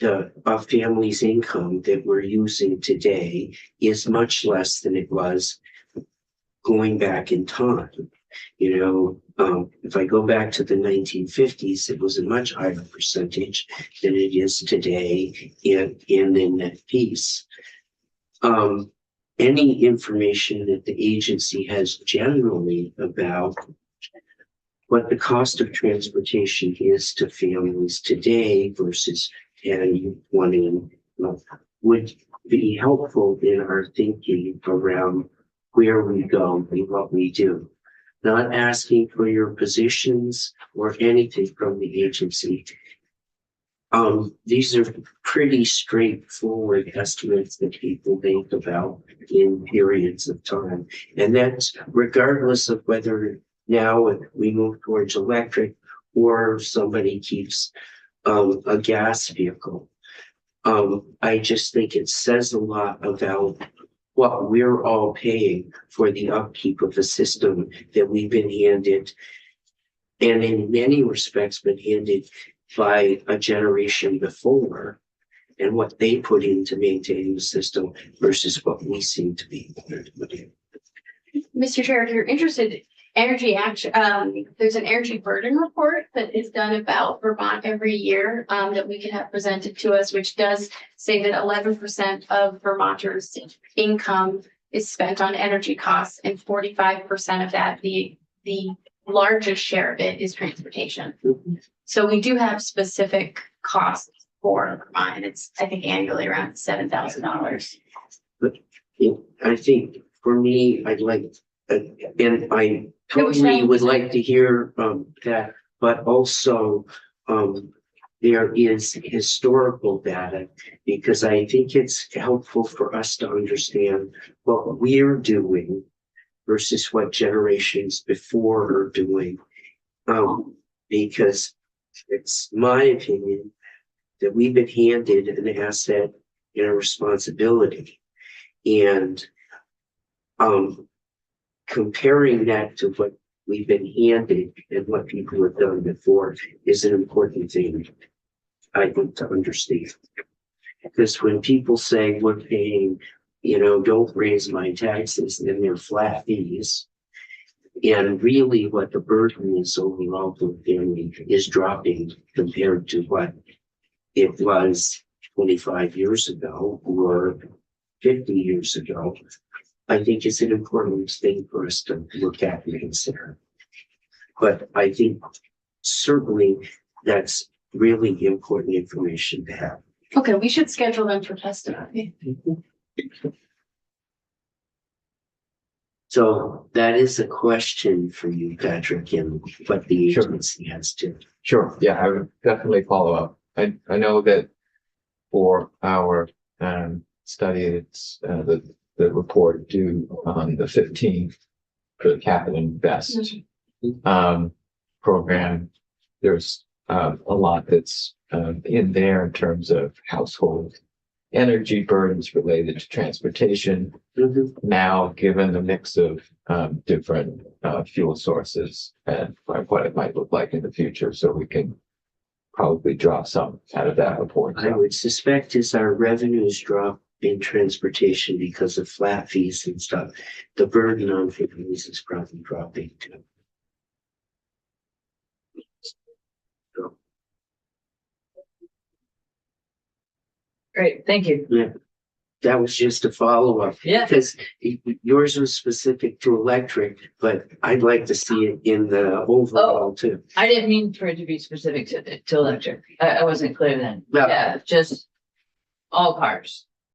the family's income that we're using today is much less than it was going back in time. If I go back to the 1950s, it was a much higher percentage than it is today in the net piece. Any information that the agency has generally about what the cost of transportation is to families today versus 10, 20 would be helpful in our thinking around where we go and what we do. Not asking for your positions or anything from the agency. These are pretty straightforward estimates that people think about in periods of time. And that's regardless of whether now we move towards electric or somebody keeps a gas vehicle. I just think it says a lot about what we're all paying for the upkeep of a system that we've been handed, and in many respects been handed by a generation before, and what they put into maintaining the system versus what we seem to be putting. Mr. Chair, if you're interested, energy action, there's an energy burden report that is done about Vermont every year that we can have presented to us, which does say that 11% of Vermonters' income is spent on energy costs, and 45% of that, the largest share of it, is transportation. So we do have specific costs for Vermont, and it's, I think, annually around $7,000. But I think for me, I'd like, and I totally would like to hear that, but also there is historical data, because I think it's helpful for us to understand what we're doing versus what generations before are doing. Because it's my opinion that we've been handed an asset and a responsibility. And comparing that to what we've been handed and what people have done before is an important thing, I think, to understand. Because when people say we're paying, don't raise my taxes, then they're flat fees. And really what the burden is overall to the family is dropping compared to what it was 25 years ago or 50 years ago. I think it's an important thing for us to look at and consider. But I think certainly that's really important information to have. Okay, we should schedule them for testimony. So that is a question for you, Patrick, and what the Sure. agency has to. Sure, yeah, I would definitely follow up. I know that for our study, it's the report due on the 15th for the Capital Invest program. There's a lot that's in there in terms of household energy burdens related to transportation. Now, given the mix of different fuel sources and what it might look like in the future, so we can probably draw some out of that report. I would suspect as our revenues drop in transportation because of flat fees and stuff, the burden on families is probably dropping too. So, Great, thank you. yeah, that was just a follow-up. Yeah. Because yours was specific to electric, but I'd like to see it in the overall too. I didn't mean for it to be specific to electric. I wasn't clear then. Yeah. Yeah, just all cars.